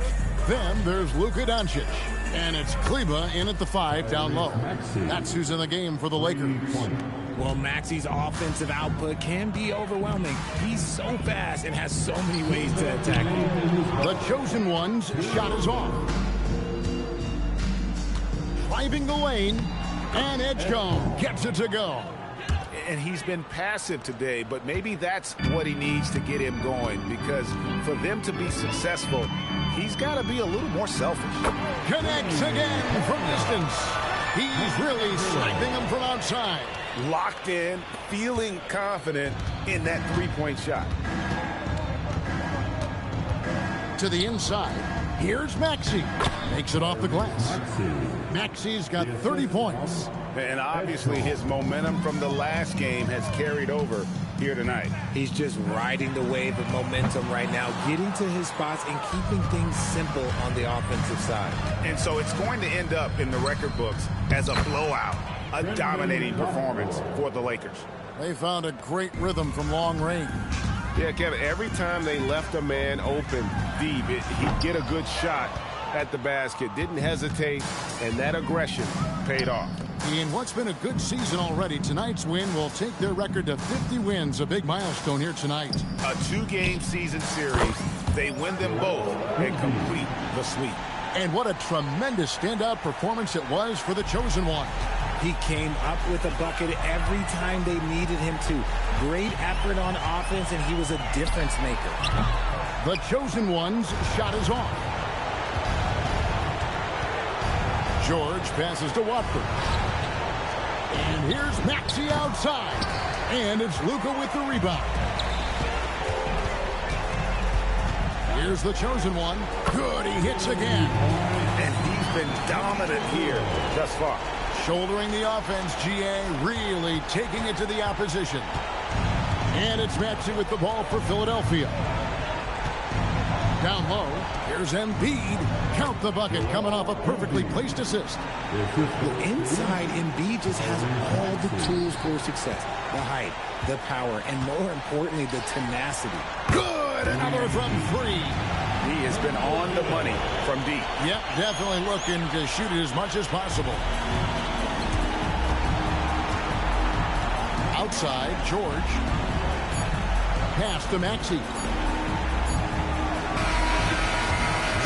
Speaker 13: Then there's Luka Doncic. And it's Kleber in at the 5 down low. That's who's in the game for the Lakers.
Speaker 15: Well, Maxey's offensive output can be overwhelming. He's so fast and has so many ways to attack you.
Speaker 13: The chosen one's shot is off. Driving the lane, and Edgecombe gets it to go.
Speaker 16: And he's been passive today, but maybe that's what he needs to get him going, because for them to be successful, he's got to be a little more selfish.
Speaker 13: Connects again from distance. He's really sniping him from outside.
Speaker 16: Locked in, feeling confident in that three-point shot.
Speaker 13: To the inside. Here's Maxey. Makes it off the glass. Maxey's got 30 points.
Speaker 16: And obviously his momentum from the last game has carried over here tonight.
Speaker 15: He's just riding the wave of momentum right now, getting to his spots and keeping things simple on the offensive side.
Speaker 16: And so it's going to end up in the record books as a blowout, a dominating performance for the Lakers.
Speaker 13: They found a great rhythm from long range.
Speaker 1: Yeah, Kevin, every time they left a man open deep, he'd get a good shot at the basket, didn't hesitate, and that aggression paid off.
Speaker 13: In what's been a good season already, tonight's win will take their record to 50 wins, a big milestone here tonight.
Speaker 16: A 2-game season series. They win them both and complete the sweep.
Speaker 13: And what a tremendous standout performance it was for the chosen one.
Speaker 15: He came up with a bucket every time they needed him to. Great effort on offense, and he was a difference maker.
Speaker 13: The chosen one's shot is off. George passes to Watford. And here's Maxey outside. And it's Luka with the rebound. Here's the chosen one. Good, he hits again.
Speaker 16: And he's been dominant here thus far.
Speaker 13: Shouldering the offense, GA really taking it to the opposition. And it's Maxey with the ball for Philadelphia. Down low, here's Embiid. Count the bucket coming off a perfectly placed assist.
Speaker 15: Inside, Embiid just has all the tools for success. The height, the power, and more importantly, the tenacity.
Speaker 13: Good, another from 3.
Speaker 16: He has been on the money from deep.
Speaker 13: Yep, definitely looking to shoot it as much as possible. Outside, George. Pass to Maxey.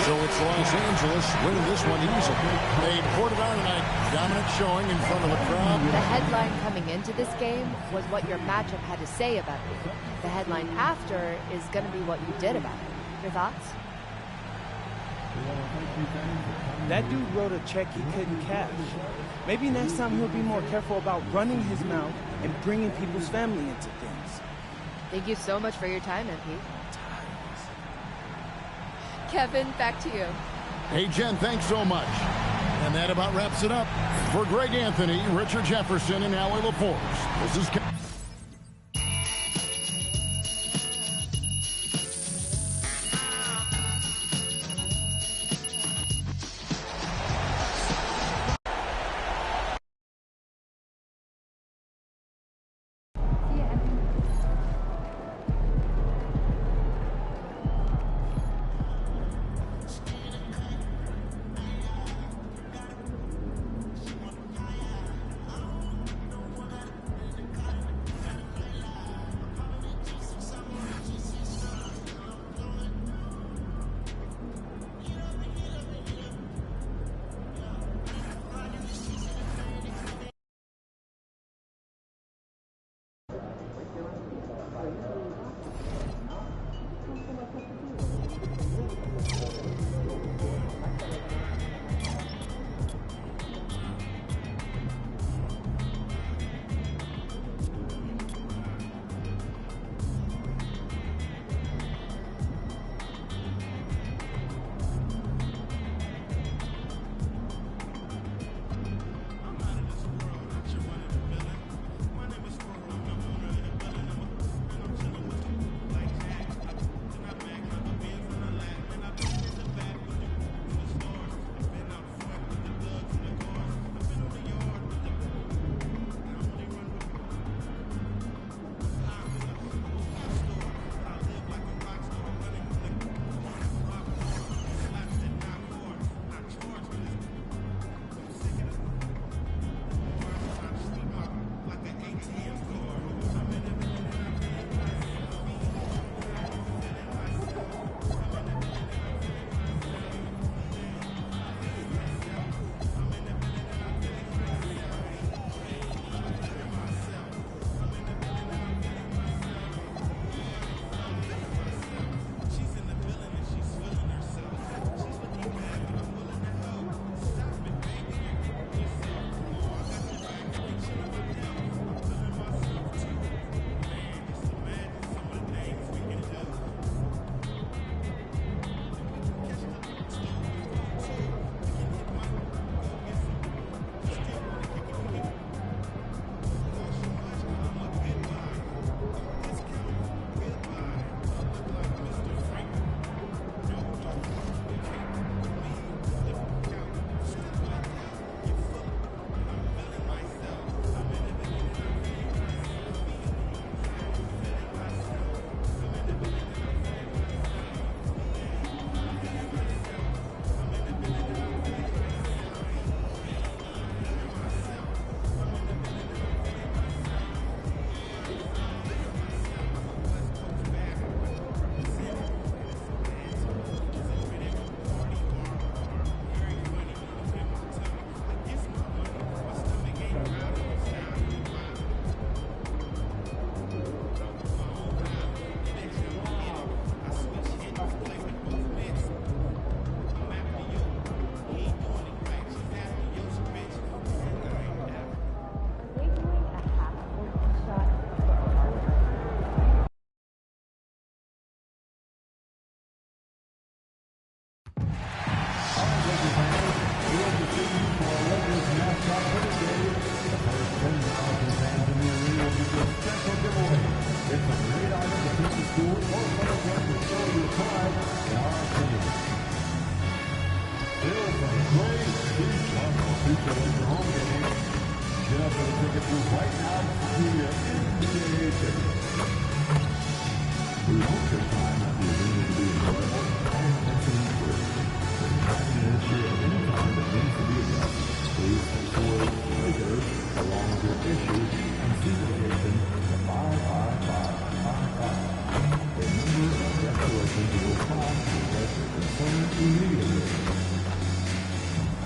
Speaker 13: So it's Los Angeles winning this one easily. They poured it on tonight. dominant showing in front of the crowd.
Speaker 19: The headline coming into this game was what your matchup had to say about you. The headline after is going to be what you did about it. Your thoughts?
Speaker 9: That dude wrote a check he couldn't cash. Maybe next time he'll be more careful about running his mouth and bringing people's family into things.
Speaker 19: Thank you so much for your time, MP. Kevin, back to you.
Speaker 13: Hey, Jen, thanks so much. And that about wraps it up. For Greg Anthony, Richard Jefferson, and Allie LaForce, this is Kevin.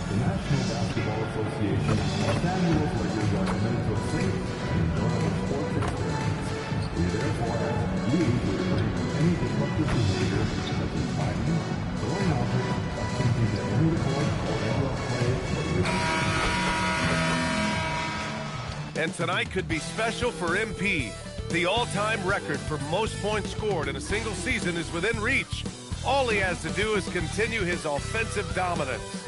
Speaker 12: The National Basketball Association Los Angeles Lakers are committed to a safe and enjoyable sports experience. We therefore ask you to refrain from any disruptive behavior such as fighting, throwing objects, attempting to enter the court or interrupt play or risking.
Speaker 1: And tonight could be special for MP. The all-time record for most points scored in a single season is within reach. All he has to do is continue his offensive dominance.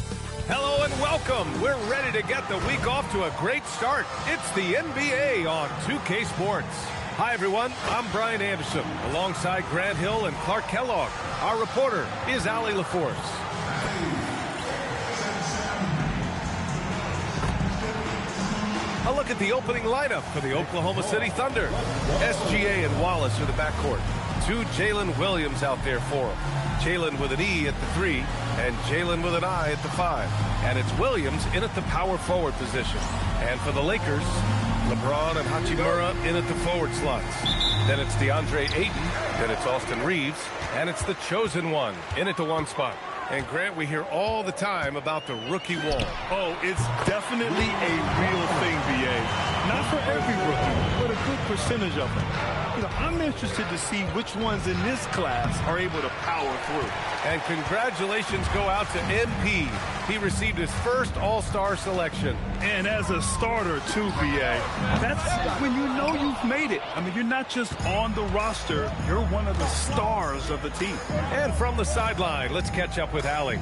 Speaker 1: Hello and welcome. We're ready to get the week off to a great start. It's the NBA on 2K Sports. Hi, everyone. I'm Brian Anderson, alongside Grant Hill and Clark Kellogg. Our reporter is Allie LaForce. A look at the opening lineup for the Oklahoma City Thunder. SGA and Wallace are the backcourt. 2 Jalen Williams out there for him. Jalen with an E at the 3 and Jalen with an I at the 5. And it's Williams in at the power forward position. And for the Lakers, LeBron and Hachimura in at the forward slots. Then it's DeAndre Ayton. Then it's Austin Reeves. And it's the chosen one in at the 1 spot. And Grant, we hear all the time about the rookie wall.
Speaker 2: Oh, it's definitely a real thing, BA. Not for every rookie, but a good percentage of them. You know, I'm interested to see which ones in this class are able to power through.
Speaker 1: And congratulations go out to MP. He received his first All-Star selection.
Speaker 2: And as a starter, too, BA. That's when you know you've made it. I mean, you're not just on the roster, you're one of the stars of the team.
Speaker 1: And from the sideline, let's catch up with Allie.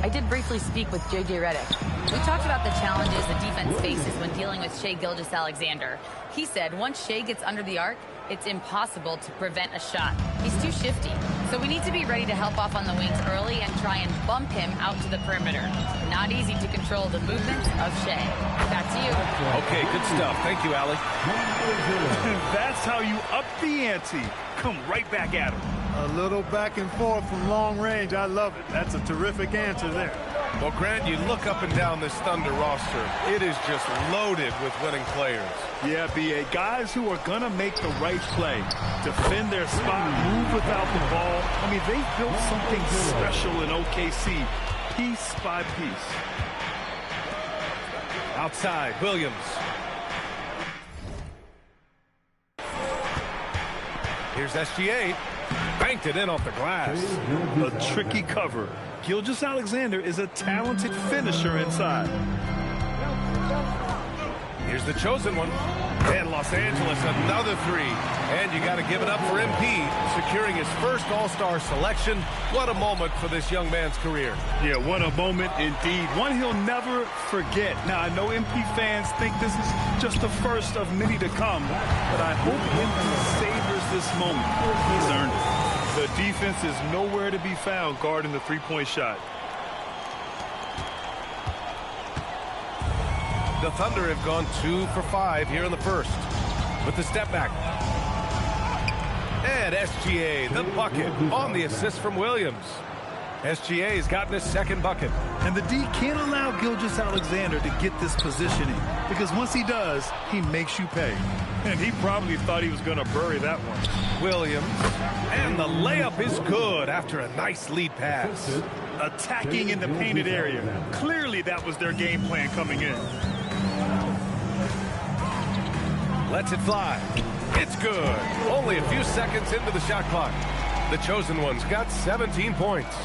Speaker 4: I did briefly speak with J.J. Redick. We talked about the challenges the defense faces when dealing with Shai Gilgeous-Alexander. He said once Shai gets under the arc, it's impossible to prevent a shot. He's too shifty. So we need to be ready to help off on the wings early and try and bump him out to the perimeter. Not easy to control the movements of Shai. Back to you.
Speaker 1: Okay, good stuff. Thank you, Allie.
Speaker 2: That's how you up the ante. Come right back at him.
Speaker 11: A little back and forth from long range. I love it. That's a terrific answer there.
Speaker 1: Well, Grant, you look up and down this Thunder roster. It is just loaded with winning players.
Speaker 2: Yeah, BA. Guys who are going to make the right play, defend their spot, move without the ball. I mean, they've built something special in OKC, piece by piece.
Speaker 1: Outside, Williams. Here's SGA. Banked it in off the glass.
Speaker 2: A tricky cover. Gilgeous-Alexander is a talented finisher inside.
Speaker 1: Here's the chosen one. And Los Angeles, another 3. And you got to give it up for MP, securing his first All-Star selection. What a moment for this young man's career.
Speaker 2: Yeah, what a moment indeed. One he'll never forget. Now, I know MP fans think this is just the first of many to come, but I hope MP savors this moment. He's earned it. The defense is nowhere to be found guarding the three-point shot.
Speaker 1: The Thunder have gone 2 for 5 here in the first. With the step back. And SGA, the bucket, on the assist from Williams. SGA has gotten his second bucket.
Speaker 2: And the D can't allow Gilgeous-Alexander to get this positioning, because once he does, he makes you pay. And he probably thought he was going to bury that one.
Speaker 1: Williams, and the layup is good after a nice lead pass.
Speaker 2: Attacking in the painted area. Clearly that was their game plan coming in.
Speaker 1: Lets it fly. It's good. Only a few seconds into the shot clock. The chosen one's got 17 points.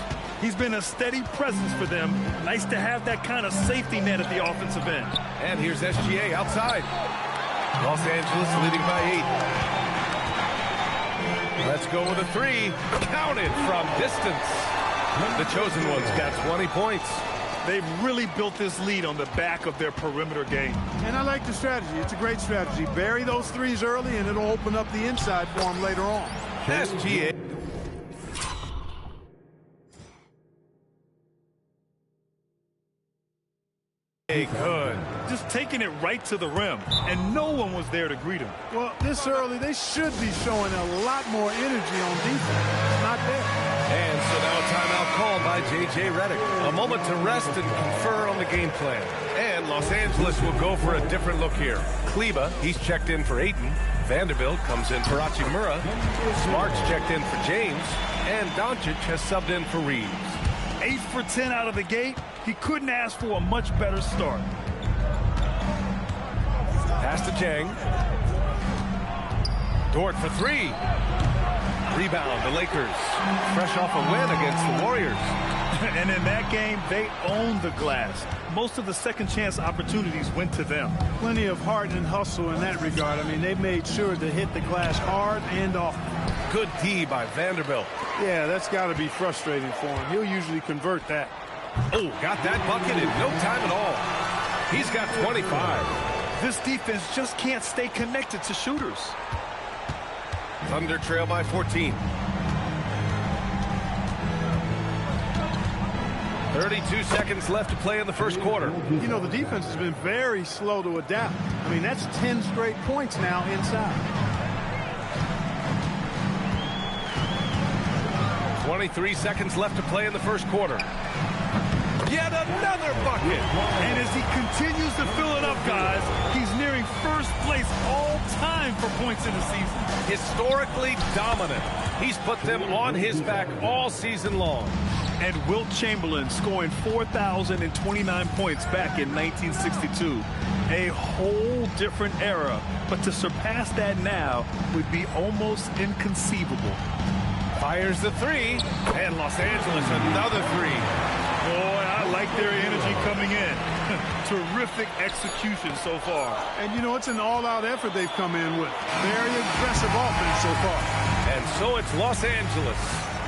Speaker 2: He's been a steady presence for them. Nice to have that kind of safety net at the offensive end.
Speaker 1: And here's SGA outside. Los Angeles leading by 8. Let's go with a 3. Counted from distance. The chosen one's got 20 points.
Speaker 2: They've really built this lead on the back of their perimeter game.
Speaker 11: And I like the strategy. It's a great strategy. Bury those threes early, and it'll open up the inside for them later on.
Speaker 1: SGA. Good.
Speaker 2: Just taking it right to the rim, and no one was there to greet him.
Speaker 11: Well, this early, they should be showing a lot more energy on defense. It's not there.
Speaker 1: And so now a timeout called by J.J. Redick. A moment to rest and confer on the game plan. And Los Angeles will go for a different look here. Kleba, he's checked in for Ayton. Vanderbilt comes in for Hachimura. Smart's checked in for James. And Doncic has subbed in for Reeves.
Speaker 2: 8 for 10 out of the gate. He couldn't ask for a much better start.
Speaker 1: Jang. Dort for three. Rebound, the Lakers. Fresh off a win against the Warriors.
Speaker 2: And in that game, they owned the glass. Most of the second chance opportunities went to them.
Speaker 11: Plenty of heart and hustle in that regard. I mean, they made sure to hit the glass hard and often.
Speaker 1: Good D by Vanderbilt.
Speaker 11: Yeah, that's got to be frustrating for him. He'll usually convert that.
Speaker 1: Oh, got that bucket in no time at all. He's got 25.
Speaker 2: This defense just can't stay connected to shooters.
Speaker 1: Thunder trail by 14. 32 seconds left to play in the first quarter.
Speaker 11: You know, the defense has been very slow to adapt. I mean, that's 10 straight points now inside.
Speaker 1: 23 seconds left to play in the first quarter. Yet another bucket.
Speaker 2: And as he continues to fill it up, guys, he's nearing first place all time for points in the season.
Speaker 1: Historically dominant. He's put them on his back all season long.
Speaker 2: And Wilt Chamberlain scoring 4,029 points back in 1962. A whole different era. But to surpass that now would be almost inconceivable.
Speaker 1: Fires the three. And Los Angeles another three.
Speaker 2: Boy, I like their energy coming in. Terrific execution so far.
Speaker 11: And, you know, it's an all-out effort they've come in with. Very aggressive offense so far.
Speaker 1: And so it's Los Angeles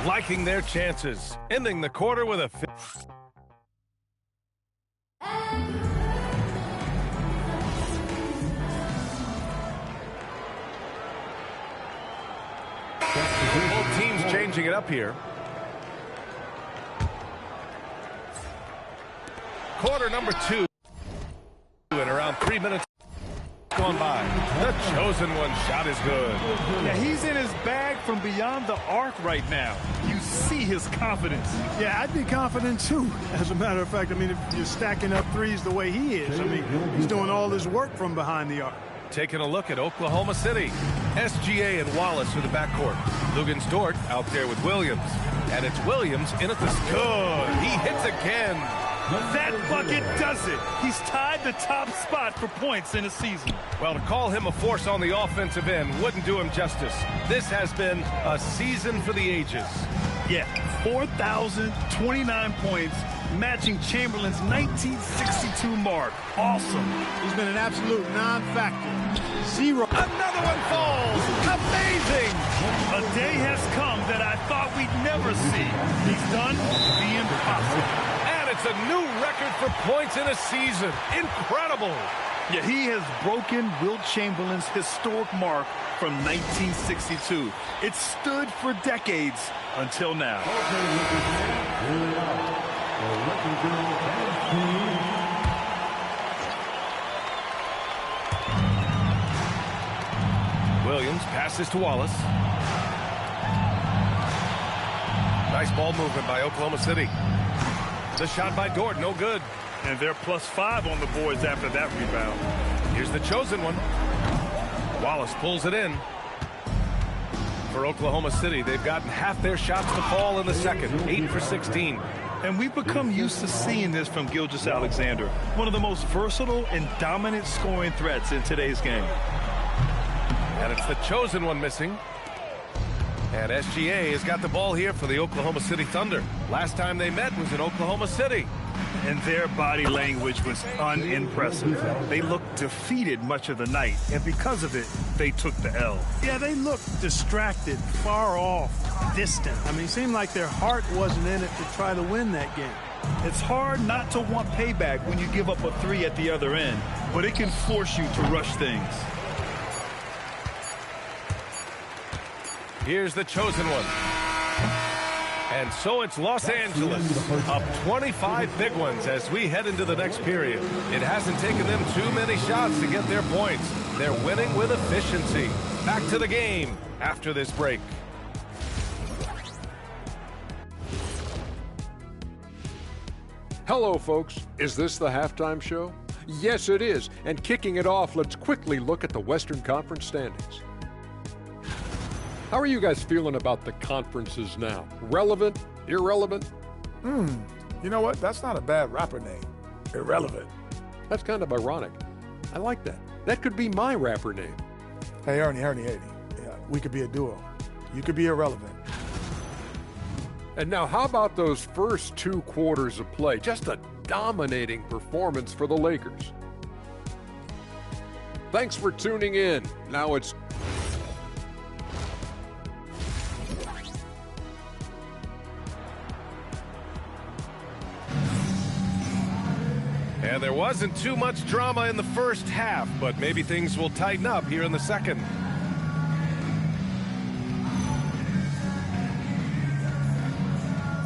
Speaker 1: liking their chances, ending the quarter with a both teams changing it up here. Quarter number 2 in around 3 minutes gone by. The chosen one shot is good.
Speaker 2: Yeah, he's in his bag from beyond the arc right now. You see his confidence.
Speaker 11: Yeah, I'd be confident too. As a matter of fact, I mean, if you're stacking up threes the way he is, I mean, he's doing all his work from behind the arc.
Speaker 1: Taking a look at Oklahoma City. SGA and Wallace for the backcourt. Lugans Dort out there with Williams. And it's Williams in at the good. He hits again.
Speaker 2: That bucket does it. He's tied the top spot for points in a season.
Speaker 1: Well, to call him a force on the offensive end wouldn't do him justice. This has been a season for the ages.
Speaker 2: Yeah, 4,029 points, matching Chamberlain's 1962 mark. Awesome.
Speaker 11: He's been an absolute non-factor. Zero.
Speaker 1: Another one falls. Amazing.
Speaker 2: A day has come that I thought we'd never see. He's done the impossible.
Speaker 1: It's a new record for points in a season. Incredible.
Speaker 2: Yeah, he has broken Wilt Chamberlain's historic mark from 1962. It stood for decades until now.
Speaker 1: Williams passes to Wallace. Nice ball movement by Oklahoma City. The shot by Dort, no good.
Speaker 2: And they're +5 on the boards after that rebound.
Speaker 1: Here's the chosen one. Wallace pulls it in. For Oklahoma City, they've gotten half their shots to fall in the second, 8 for 16.
Speaker 2: And we've become used to seeing this from Gilgeous-Alexander, one of the most versatile and dominant scoring threats in today's game.
Speaker 1: And it's the chosen one missing. And SGA has got the ball here for the Oklahoma City Thunder. Last time they met was in Oklahoma City.
Speaker 2: And their body language was unimpressive. They looked defeated much of the night, and because of it, they took the L.
Speaker 11: Yeah, they looked distracted, far off, distant. I mean, it seemed like their heart wasn't in it to try to win that game.
Speaker 2: It's hard not to want payback when you give up a three at the other end, but it can force you to rush things.
Speaker 1: Here's the chosen one. And so it's Los Angeles, up 25 big ones as we head into the next period. It hasn't taken them too many shots to get their points. They're winning with efficiency. Back to the game after this break.
Speaker 6: Hello, folks. Is this the halftime show? Yes, it is. And kicking it off, let's quickly look at the Western Conference standings. How are you guys feeling about the conferences now? Relevant? Irrelevant?
Speaker 18: You know what? That's not a bad rapper name. Irrelevant.
Speaker 6: That's kind of ironic. I like that. That could be my rapper name.
Speaker 18: Hey, Ernie. Yeah, we could be a duo. You could be irrelevant.
Speaker 6: And now how about those first 2 quarters of play? Just a dominating performance for the Lakers. Thanks for tuning in. Now it's
Speaker 1: And there wasn't too much drama in the first half, but maybe things will tighten up here in the second.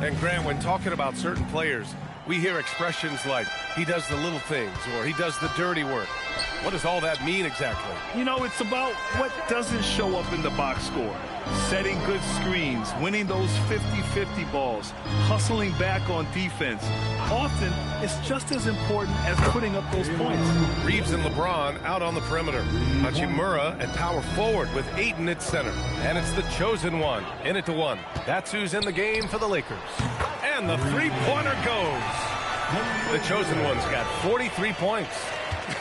Speaker 1: And Grant, when talking about certain players, we hear expressions like, he does the little things, or he does the dirty work. What does all that mean exactly?
Speaker 2: You know, it's about what doesn't show up in the box score. Setting good screens, winning those 50-50 balls, hustling back on defense. Often, it's just as important as putting up those points.
Speaker 1: Reeves and LeBron out on the perimeter. Hachimura at power forward with Ayton at center. And it's the chosen one, in it to one. That's who's in the game for the Lakers. And the three-pointer goes. The chosen one's got 43 points.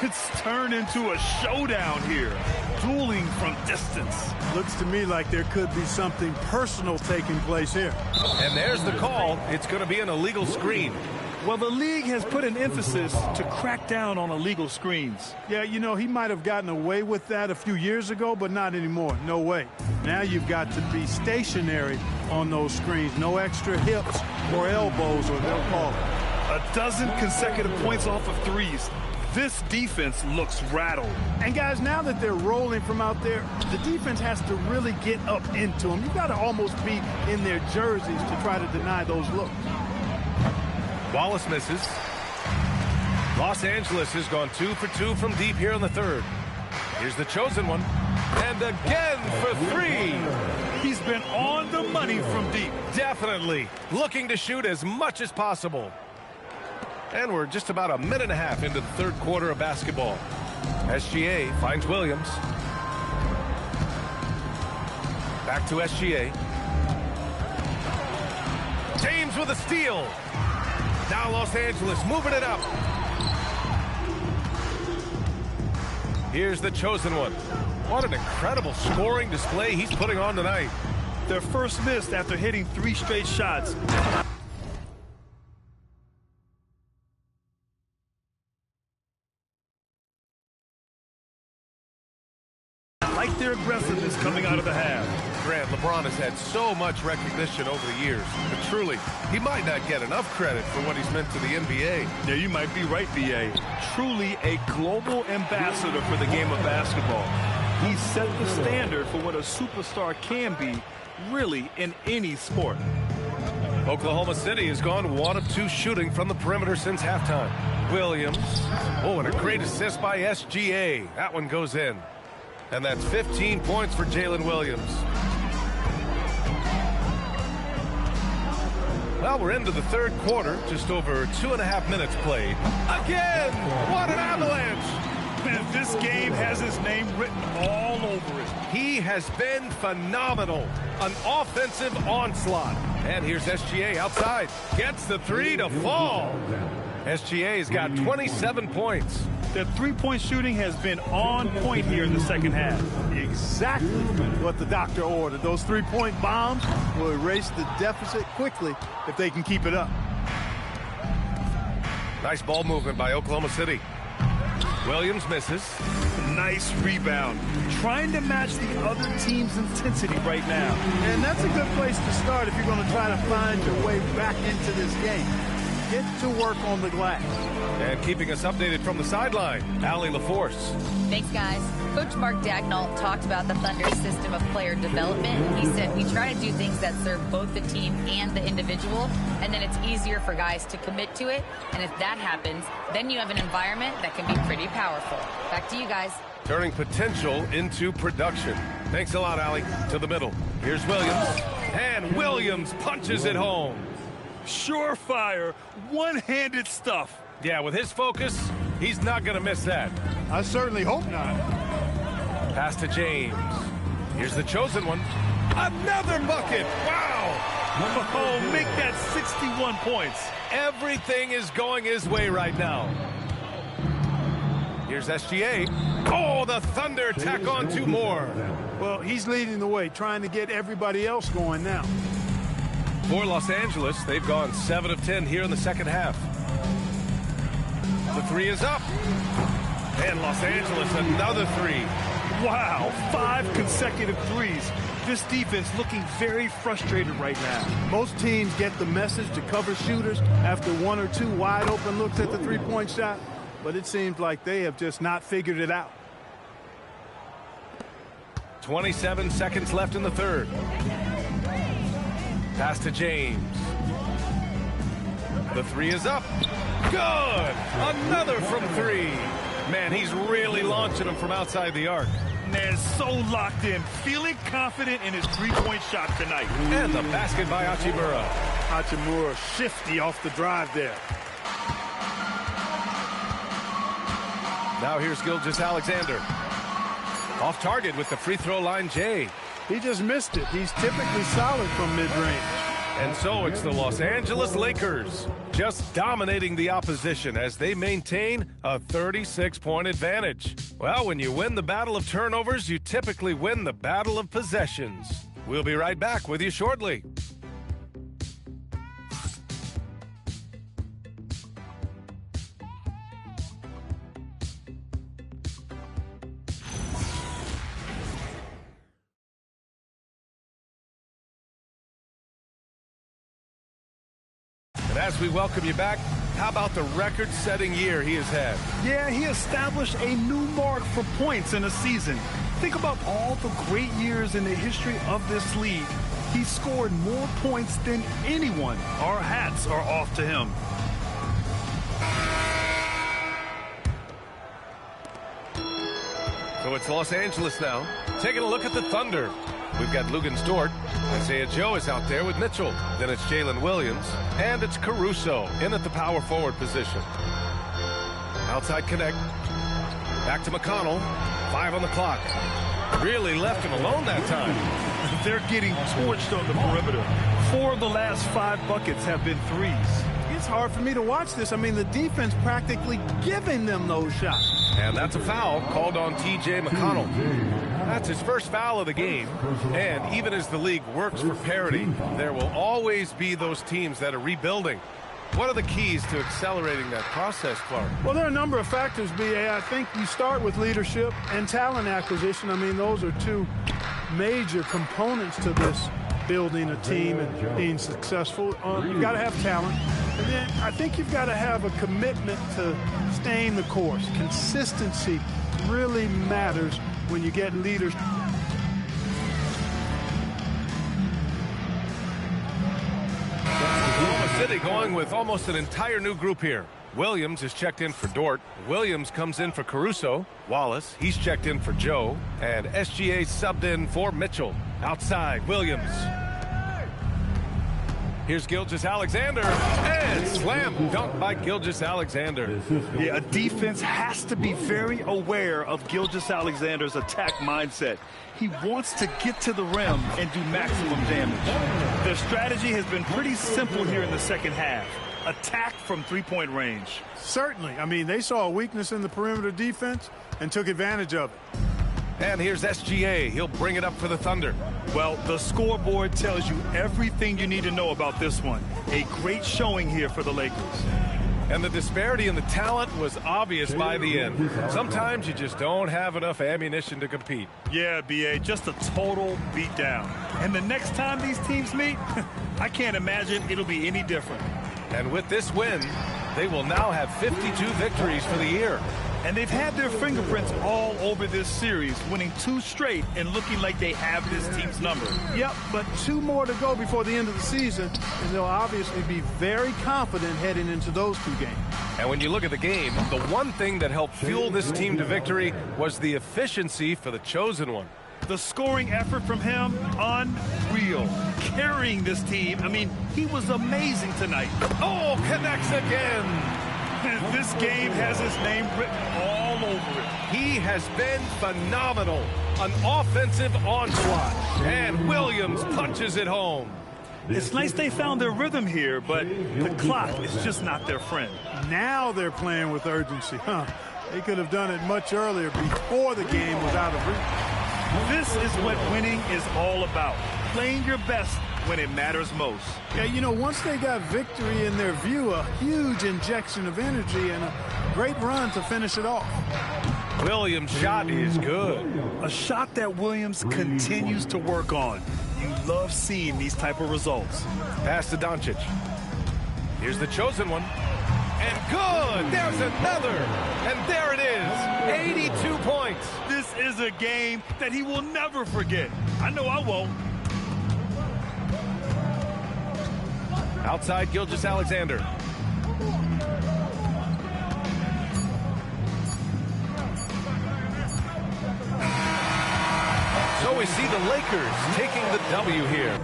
Speaker 2: It's turned into a showdown here. Dueling from distance.
Speaker 11: Looks to me like there could be something personal taking place here.
Speaker 1: And there's the call. It's going to be an illegal screen.
Speaker 2: Well, the league has put an emphasis to crack down on illegal screens.
Speaker 11: Yeah, you know, he might have gotten away with that a few years ago, but not anymore. No way. Now you've got to be stationary on those screens. No extra hips or elbows, or they'll call it.
Speaker 2: A dozen consecutive points off of threes. This defense looks rattled.
Speaker 11: And guys, now that they're rolling from out there, the defense has to really get up into them. You've got to almost be in their jerseys to try to deny those looks.
Speaker 1: Wallace misses. Los Angeles has gone 2 for 2 from deep here in the third. Here's the chosen one. And again for 3.
Speaker 2: He's been on the money from deep.
Speaker 1: Definitely. Looking to shoot as much as possible. And we're just about a minute and a half into the third quarter of basketball. SGA finds Williams. Back to SGA. James with a steal. Now Los Angeles moving it up. Here's the chosen one. What an incredible scoring display he's putting on tonight.
Speaker 2: Their first miss after hitting 3 straight shots. Like their aggressiveness coming out of the half.
Speaker 1: Grant, LeBron has had so much recognition over the years, but truly, he might not get enough credit for what he's meant to the NBA.
Speaker 2: Yeah, you might be right, B.A. Truly a global ambassador for the game of basketball. He set the standard for what a superstar can be, really, in any sport.
Speaker 1: Oklahoma City has gone 1 of 2 shooting from the perimeter since halftime. Williams. Oh, and a great assist by SGA. That one goes in. And that's 15 points for Jalen Williams. Well, we're into the third quarter, just over 2.5 minutes played. Again! What an avalanche!
Speaker 2: Man, this game has his name written all over it.
Speaker 1: He has been phenomenal. An offensive onslaught. And here's SGA outside. Gets the 3 to fall. SGA's got 27 points.
Speaker 2: Their three-point shooting has been on point here in the second half.
Speaker 11: Exactly what the doctor ordered. Those three-point bombs will erase the deficit quickly if they can keep it up.
Speaker 1: Nice ball movement by Oklahoma City. Williams misses.
Speaker 2: Nice rebound. Trying to match the other team's intensity right now.
Speaker 11: And that's a good place to start if you're going to try to find your way back into this game. Get to work on the glass.
Speaker 1: And keeping us updated from the sideline, Allie LaForce.
Speaker 4: Thanks, guys. Coach Mark Daigneault talked about the Thunder's system of player development. He said, we try to do things that serve both the team and the individual, and then it's easier for guys to commit to it. And if that happens, then you have an environment that can be pretty powerful. Back to you guys.
Speaker 1: Turning potential into production. Thanks a lot, Allie. To the middle. Here's Williams. And Williams punches it home.
Speaker 2: Surefire, one-handed stuff.
Speaker 1: Yeah, with his focus, he's not going to miss that.
Speaker 11: I certainly hope not.
Speaker 1: Pass to James. Here's the chosen one. Another bucket. Wow.
Speaker 2: Oh, make that 61 points.
Speaker 1: Everything is going his way right now. Here's SGA. Oh, the Thunder tack on 2 more.
Speaker 11: Well, he's leading the way, trying to get everybody else going now.
Speaker 1: For Los Angeles, they've gone 7 of 10 here in the second half. The 3 is up. And Los Angeles, another 3.
Speaker 2: Wow, 5 consecutive threes. This defense looking very frustrated right now.
Speaker 11: Most teams get the message to cover shooters after 1 or 2 wide open looks at the three-point shot, but it seems like they have just not figured it out.
Speaker 1: 27 seconds left in the third. Pass to James. The 3 is up. Good! Another from 3. Man, he's really launching them from outside the arc.
Speaker 2: Man, so locked in, feeling confident in his three-point shot tonight.
Speaker 1: And the basket by Hachimura.
Speaker 11: Hachimura shifty off the drive there.
Speaker 1: Now here's Gilgeous-Alexander. Off target with the free throw line, Jay.
Speaker 11: He just missed it. He's typically solid from mid-range.
Speaker 1: And so it's the Los Angeles Lakers just dominating the opposition as they maintain a 36-point advantage. Well, when you win the battle of turnovers, you typically win the battle of possessions. We'll be right back with you shortly. And as we welcome you back, how about the record-setting year he has had?
Speaker 2: Yeah, he established a new mark for points in a season. Think about all the great years in the history of this league. He scored more points than anyone. Our hats are off to him.
Speaker 1: So it's Los Angeles now. Taking a look at the Thunder. We've got Luguentz Dort. Isaiah Joe is out there with Mitchell. Then it's Jalen Williams. And it's Caruso in at the power forward position. Outside connect. Back to McConnell. 5 on the clock. Really left him alone that time.
Speaker 2: They're getting torched on the perimeter. 4 of the last 5 buckets have been threes.
Speaker 11: It's hard for me to watch this. I mean, the defense practically giving them those shots.
Speaker 1: And that's a foul called on T.J. McConnell. That's his first foul of the game. And even as the league works for parity, there will always be those teams that are rebuilding. What are the keys to accelerating that process, Clark?
Speaker 11: Well, there are a number of factors, B.A. I think you start with leadership and talent acquisition. I mean, those are 2 major components to this building a team and being successful. You've got to have talent. And then I think you've got to have a commitment to staying the course. Consistency really matters when you get leaders.
Speaker 1: Oklahoma City going with almost an entire new group here. Williams is checked in for Dort. Williams comes in for Caruso. Wallace, he's checked in for Joe. And SGA subbed in for Mitchell. Outside, Williams. Here's Gilgeous-Alexander, and slam dunk by Gilgeous-Alexander.
Speaker 2: Yeah, a defense has to be very aware of Gilgeous-Alexander's attack mindset. He wants to get to the rim and do maximum damage. Their strategy has been pretty simple here in the second half. Attack from three-point range.
Speaker 11: Certainly. I mean, they saw a weakness in the perimeter defense and took advantage of it.
Speaker 1: And here's SGA. He'll bring it up for the Thunder.
Speaker 2: Well, the scoreboard tells you everything you need to know about this one. A great showing here for the Lakers.
Speaker 1: And the disparity in the talent was obvious by the end. Sometimes you just don't have enough ammunition to compete.
Speaker 2: Yeah, B.A., just a total beatdown. And the next time these teams meet, I can't imagine it'll be any different.
Speaker 1: And with this win, they will now have 52 victories for the year.
Speaker 2: And they've had their fingerprints all over this series, winning 2 straight and looking like they have this team's number.
Speaker 11: Yep, but 2 more to go before the end of the season, and they'll obviously be very confident heading into those 2 games.
Speaker 1: And when you look at the game, the one thing that helped fuel this team to victory was the efficiency for the chosen one.
Speaker 2: The scoring effort from him, unreal. Carrying this team, I mean, he was amazing tonight.
Speaker 1: Oh, connects again.
Speaker 2: This game has his name written all over it.
Speaker 1: He has been phenomenal. An offensive onslaught. And Williams punches it home.
Speaker 2: It's nice they found their rhythm here, but the clock is just not their friend.
Speaker 11: Now they're playing with urgency. They could have done it much earlier before the game was out of reach.
Speaker 2: This is what winning is all about. Playing your best when it matters most.
Speaker 11: Yeah, you know, once they got victory in their view, a huge injection of energy and a great run to finish it off.
Speaker 1: Williams' shot is good.
Speaker 2: A shot that Williams continues to work on. You love seeing these type of results.
Speaker 1: Pass to Doncic. Here's the chosen one. And good! There's another! And there it is! 82 points!
Speaker 2: This is a game that he will never forget. I know I won't.
Speaker 1: Outside Gilgeous-Alexander. So we see the Lakers taking the W here.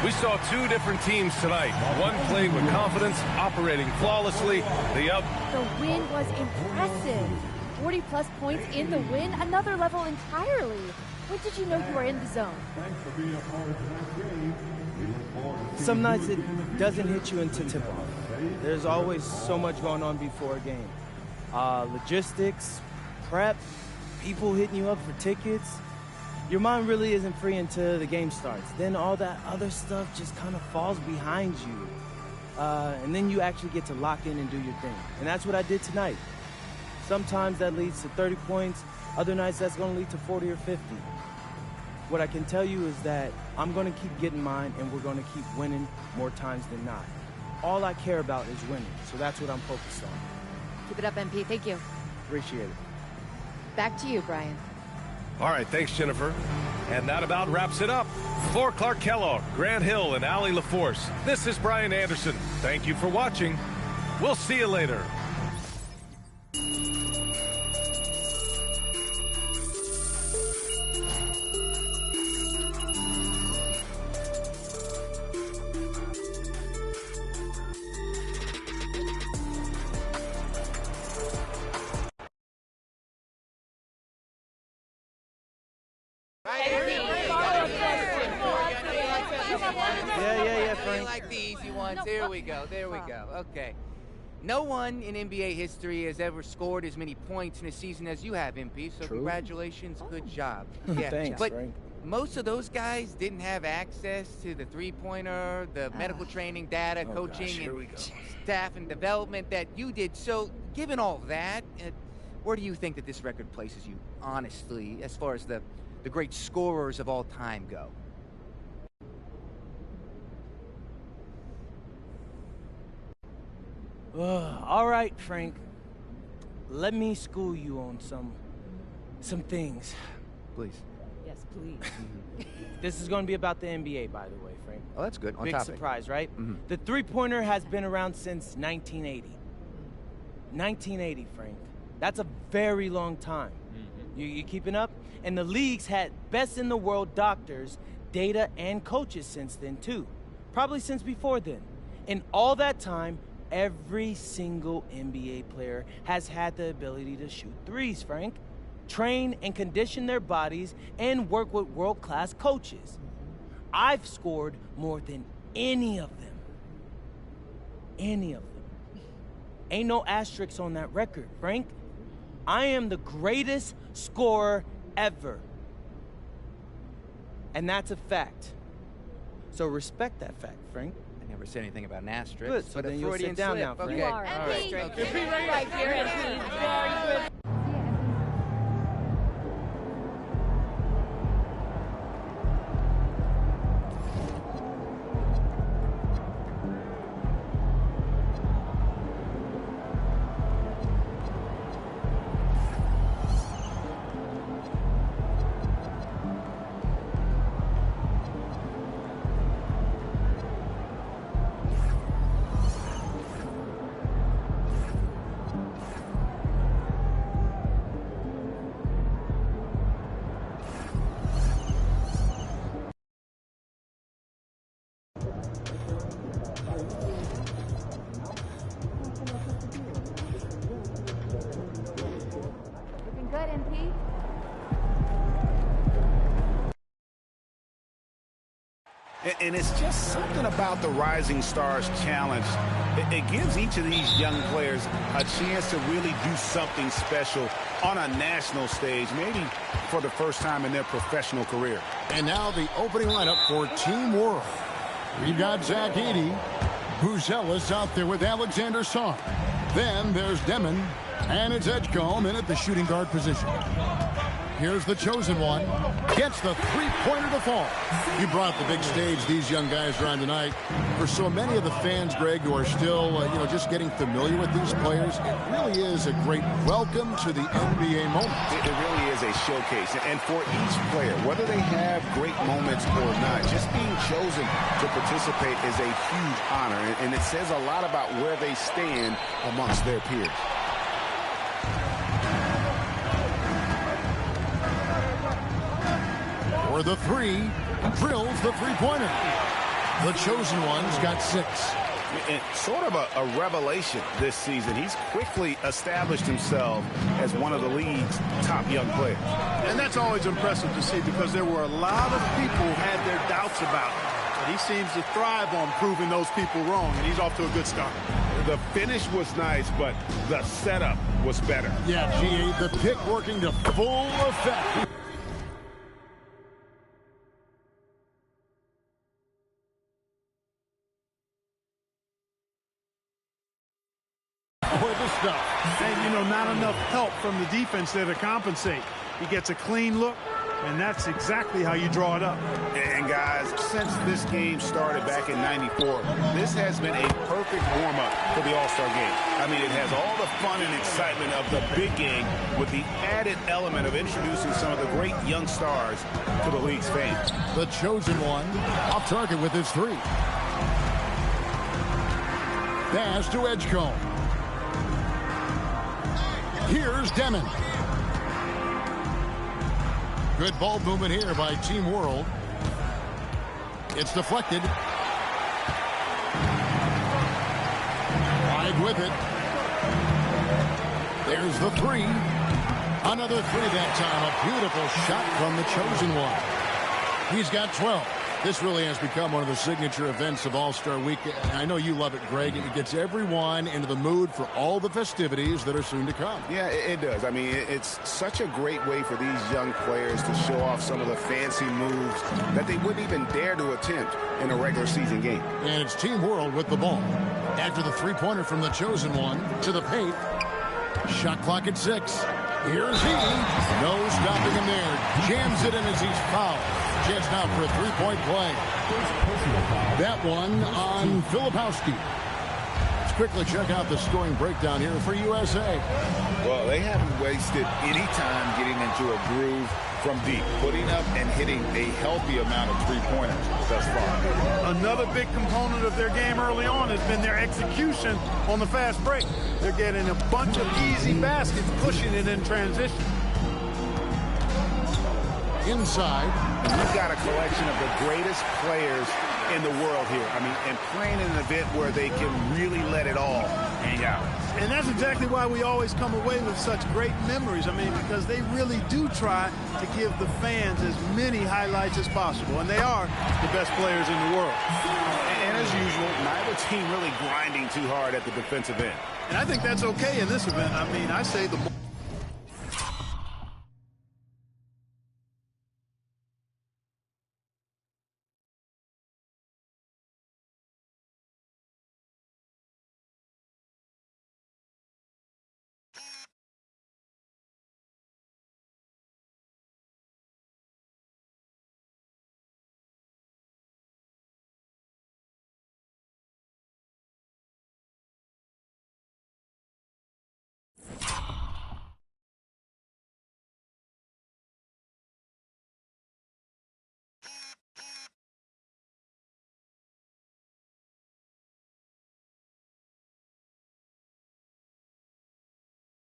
Speaker 1: We saw two different teams tonight. One played with confidence, operating flawlessly. The other.
Speaker 19: The win was impressive. 40-plus points in the win, another level entirely. When did you know you were in the zone?
Speaker 9: Some nights it doesn't hit you until tip-off. There's always so much going on before a game. Logistics, prep, people hitting you up for tickets. Your mind really isn't free until the game starts. Then all that other stuff just kind of falls behind you. And then you actually get to lock in and do your thing. And that's what I did tonight. Sometimes that leads to 30 points. Other nights that's going to lead to 40 or 50. What I can tell you is that I'm going to keep getting mine, and we're going to keep winning more times than not. All I care about is winning, so that's what I'm focused on.
Speaker 19: Keep it up, MP. Thank you.
Speaker 9: Appreciate it.
Speaker 19: Back to you, Brian.
Speaker 1: All right, thanks, Jennifer. And that about wraps it up. For Clark Kellogg, Grant Hill, and Allie LaForce, this is Brian Anderson. Thank you for watching. We'll see you later.
Speaker 20: Yeah, Frank. Like the easy ones. There we go. Okay. No one in NBA history has ever scored as many points in a season as you have, MP, so
Speaker 9: True.
Speaker 20: Congratulations. Good job. Yeah.
Speaker 9: Thanks,
Speaker 20: but
Speaker 9: Frank.
Speaker 20: most of those guys didn't have access to the three-pointer, the medical training, data, coaching, and staff and development that you did. So given all that, where do you think that this record places you, honestly, as far as the great scorers of all time go?
Speaker 9: All right, Frank. Let me school you on some things.
Speaker 20: Please.
Speaker 19: Yes, please.
Speaker 9: This is going to be about the NBA, by the way, Frank.
Speaker 20: Oh, that's good. On
Speaker 9: Big
Speaker 20: topic.
Speaker 9: surprise, right?
Speaker 20: Mm-hmm.
Speaker 9: The three-pointer has been around since 1980. 1980, Frank. That's a very long time. Mm-hmm. You keeping up? And the league's had best-in-the-world doctors, data, and coaches since then, too. Probably since before then. In all that time, every single NBA player has had the ability to shoot threes, Frank. Train and condition their bodies and work with world-class coaches. I've scored more than any of them. Any of them. Ain't no asterisks on that record, Frank. I am the greatest scorer ever. And that's a fact. So respect that fact, Frank.
Speaker 20: never said anything about an asterisk.
Speaker 9: Good, so
Speaker 20: but
Speaker 9: then
Speaker 20: a
Speaker 9: you'll
Speaker 20: Freudian
Speaker 9: sit down
Speaker 20: slip.
Speaker 9: now, Frank.
Speaker 20: Okay.
Speaker 9: You
Speaker 20: All
Speaker 9: are.
Speaker 20: right.
Speaker 19: MP, right here, MP. Very good. Looking good, MP.
Speaker 16: And it's just something about the Rising Stars Challenge. It gives each of these young players a chance to really do something special on a national stage, maybe for the first time in their professional career.
Speaker 13: And now the opening lineup for Team World. We've got Zach Edey. Buzelis out there with Alexander Song. Then there's Demon. And it's Edgecombe in at the shooting guard position. Here's the chosen one. Gets the three-pointer to fall. You brought the big stage these young guys are on tonight. For so many of the fans, Greg, who are still, just getting familiar with these players, it really is a great welcome to the NBA moment.
Speaker 16: It really is a showcase. And for each player, whether they have great moments or not, just being chosen to participate is a huge honor. And it says a lot about where they stand amongst their peers.
Speaker 13: For the three, drills the three-pointer. The chosen one's got 6.
Speaker 16: And sort of a revelation this season. He's quickly established himself as one of the league's top young players.
Speaker 11: And that's always impressive to see because there were a lot of people who had their doubts about him. But he seems to thrive on proving those people wrong, and he's off to a good start.
Speaker 16: The finish was nice, but the setup was better.
Speaker 13: Yeah, G.A., the pick working to full effect.
Speaker 11: And, not enough help from the defense there to compensate. He gets a clean look, and that's exactly how you draw it up.
Speaker 16: And, guys, since this game started back in '94, this has been a perfect warm-up for the All-Star game. I mean, it has all the fun and excitement of the big game with the added element of introducing some of the great young stars to the league's fans.
Speaker 13: The chosen one off target with his 3. Pass to Edgecombe. Here's Demon. Good ball movement here by Team World. It's deflected. Wide with it. There's the 3. Another 3 that time. A beautiful shot from the chosen one. He's got 12. This really has become one of the signature events of All-Star Week. I know you love it, Greg. It gets everyone into the mood for all the festivities that are soon to come.
Speaker 16: Yeah, it does. I mean, it's such a great way for these young players to show off some of the fancy moves that they wouldn't even dare to attempt in a regular season game.
Speaker 13: And it's Team World with the ball. After the three-pointer from the chosen one to the paint. Shot clock at 6. Here's he. No stopping him there. Jams it in as he's fouled. Chance now for a three-point play. That one on Filipowski. Let's quickly check out the scoring breakdown here for USA.
Speaker 16: Well, they haven't wasted any time getting into a groove from deep, putting up and hitting a healthy amount of three-pointers thus far.
Speaker 11: Another big component of their game early on has been their execution on the fast break. They're getting a bunch of easy baskets, pushing it in transition.
Speaker 13: Inside.
Speaker 16: You've got a collection of the greatest players in the world here. I mean, and playing in an event where they can really let it all hang out.
Speaker 11: And that's exactly why we always come away with such great memories. I mean, because they really do try to give the fans as many highlights as possible. And they are the best players in the world.
Speaker 16: And as usual, neither team really grinding too hard at the defensive end.
Speaker 11: And I think that's okay in this event. I mean, I say the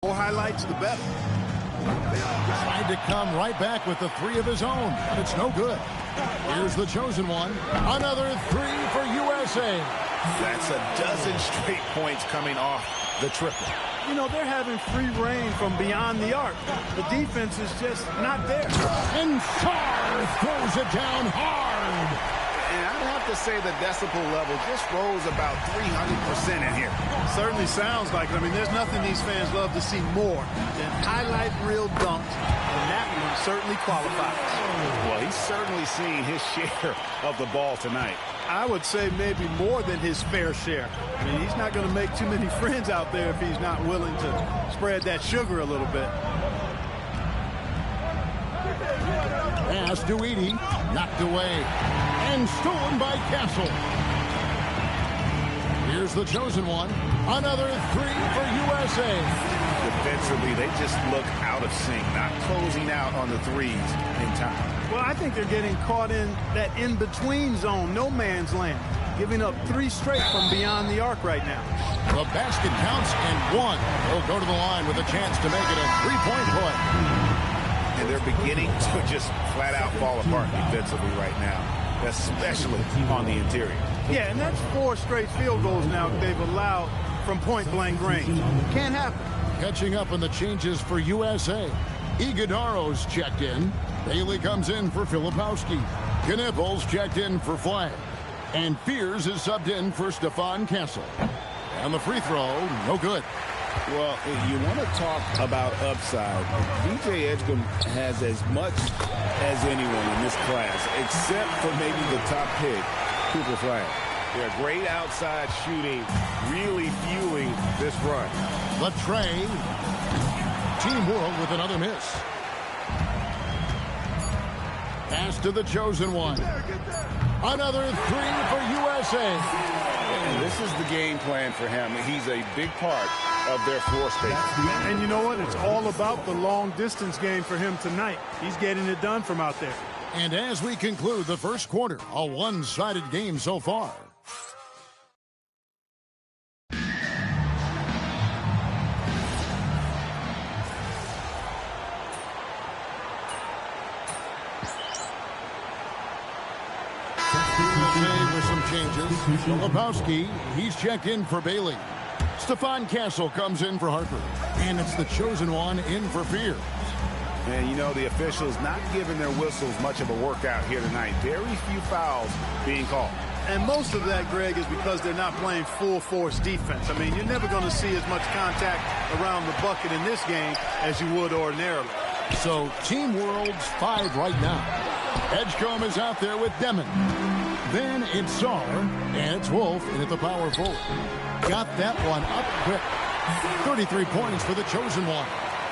Speaker 11: More highlights, the better.
Speaker 13: Tried to come right back with the three of his own, but it's no good. Here's the chosen one. Another three for USA.
Speaker 16: That's a dozen straight points coming off the triple.
Speaker 11: You know, they're having free reign from beyond the arc. The defense is just not there.
Speaker 13: And Sarr throws it down hard.
Speaker 16: And I'd have to say the decibel level just rose about 300% in here.
Speaker 11: Certainly sounds like it. I mean, there's nothing these fans love to see more than highlight reel dunks, and that one certainly qualifies.
Speaker 16: Well, he's certainly seen his share of the ball tonight.
Speaker 11: I would say maybe more than his fair share. I mean, he's not going to make too many friends out there if he's not willing to spread that sugar a little bit.
Speaker 13: Pass to Edey, knocked away, and stolen by Castle. Here's the chosen one. Another three for USA.
Speaker 16: Defensively, they just look out of sync, not closing out on the threes in time.
Speaker 11: Well, I think they're getting caught in that in-between zone, no man's land, giving up three straight from beyond the arc right now.
Speaker 13: The basket counts and one. They'll go to the line with a chance to make it a three-point play.
Speaker 16: And they're beginning to just flat-out fall apart defensively right now, especially on the interior.
Speaker 11: Yeah, and that's 4 straight field goals now they've allowed from point-blank range. Can't happen.
Speaker 13: Catching up on the changes for USA. Iguodaro's checked in. Bailey comes in for Filipowski. Knipples checked in for Flagg. And Fears is subbed in for Stephon Castle. And the free throw, no good.
Speaker 14: Well, if you want to talk about upside, DJ Edgecombe has as much as anyone in this class, except for maybe the top pick, Cooper Flagg.
Speaker 1: Yeah, great outside shooting, really fueling this run.
Speaker 13: Latrey. Team World with another miss. Pass to the chosen one. Another three for USA.
Speaker 14: And this is the game plan for him. He's a big part of their floor space.
Speaker 11: And you know what? It's all about the long distance game for him tonight. He's getting it done from out there.
Speaker 13: And as we conclude the first quarter, a one-sided game so far. With some changes. Filipowski, he's checked in for Bailey. Stephon Castle comes in for Harper. And it's the chosen one in for Fears.
Speaker 16: And you know, the officials not giving their whistles much of a workout here tonight. Very few fouls being called.
Speaker 11: And most of that, Greg, is because they're not playing full force defense. I mean, you're never going to see as much contact around the bucket in this game as you would ordinarily.
Speaker 13: So Team World's 5 right now. Edgecombe is out there with Demon. Then it's Sarr, and it's Wolf in at the power forward. Got that one up quick. 33 points for the chosen one.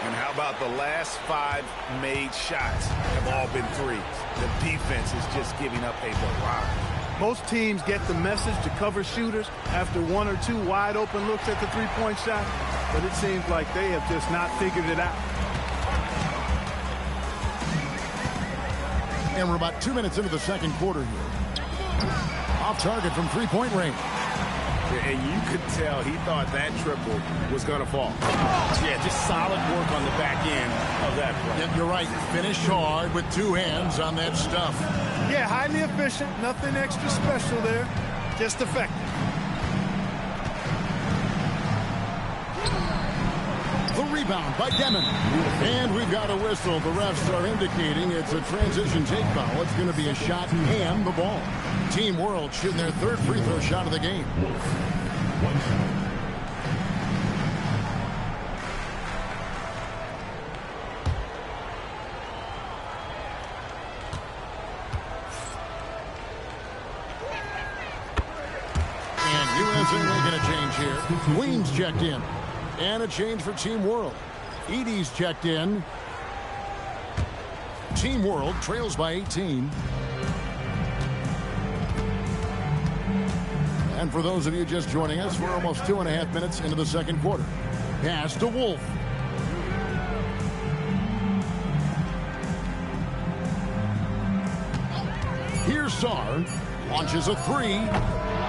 Speaker 16: And how about the last 5 made shots have all been threes. The defense is just giving up a barrage.
Speaker 11: Most teams get the message to cover shooters after 1 or 2 wide open looks at the three-point shot, but it seems like they have just not figured it out.
Speaker 13: And we're about 2 minutes into the second quarter here. Off target from three-point range.
Speaker 16: And you could tell he thought that triple was going to fall. Yeah, just solid work on the back end of that play.
Speaker 13: Yeah, you're right. Finished hard with 2 hands on that stuff.
Speaker 11: Yeah, highly efficient. Nothing extra special there. Just effective.
Speaker 13: The rebound by Demon. And we've got a whistle. The refs are indicating it's a transition take foul. It's going to be a shot and the ball. Team World shooting their 3rd free throw shot of the game. And USA making a change here. Queens checked in. And a change for Team World. Edey's checked in. Team World trails by 18. And for those of you just joining us, we're almost 2.5 minutes into the second quarter. Pass to Wolf. Here's Sarr. Launches a 3.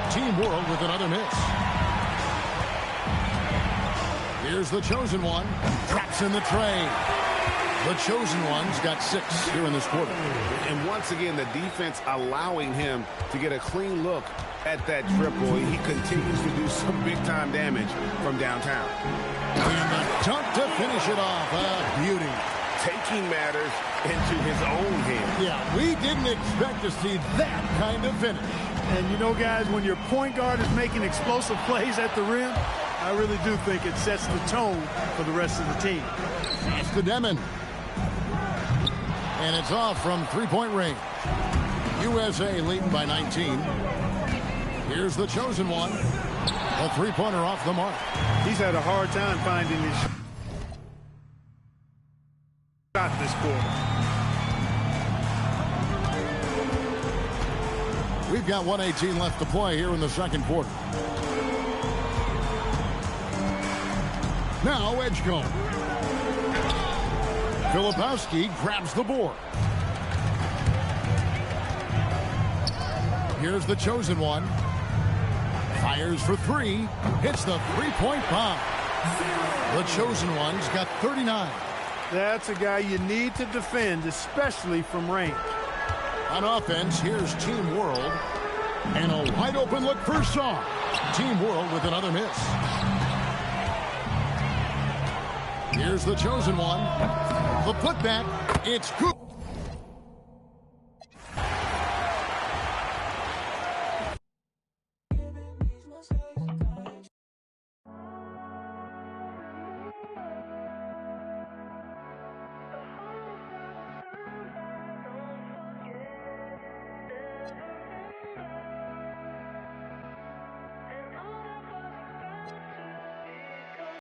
Speaker 13: Team World with another miss. Here's the chosen one. Traps in the tray. The chosen one's got 6 here in this quarter.
Speaker 14: And once again, the defense allowing him to get a clean look at that triple. He continues to do some big-time damage from downtown.
Speaker 13: And the dunk to finish it off. A beauty.
Speaker 14: Taking matters into his own hands.
Speaker 13: Yeah, we didn't expect to see that kind of finish.
Speaker 11: And you know, guys, when your point guard is making explosive plays at the rim, I really do think it sets the tone for the rest of the team.
Speaker 13: Pass to Demon. And it's off from three-point range. USA leading by 19. Here's the chosen one. A three-pointer off the mark.
Speaker 11: He's had a hard time finding his shot this quarter.
Speaker 13: We've got 1:18 left to play here in the second quarter. Now Edgecombe. Filipowski grabs the board. Here's the chosen one. Fires for 3. Hits the three-point bomb. The chosen one's got 39.
Speaker 11: That's a guy you need to defend, especially from range.
Speaker 13: On offense, here's Team World. And a wide open look for Shaw. Team World with another miss. Here's the chosen one. The putback. It's good.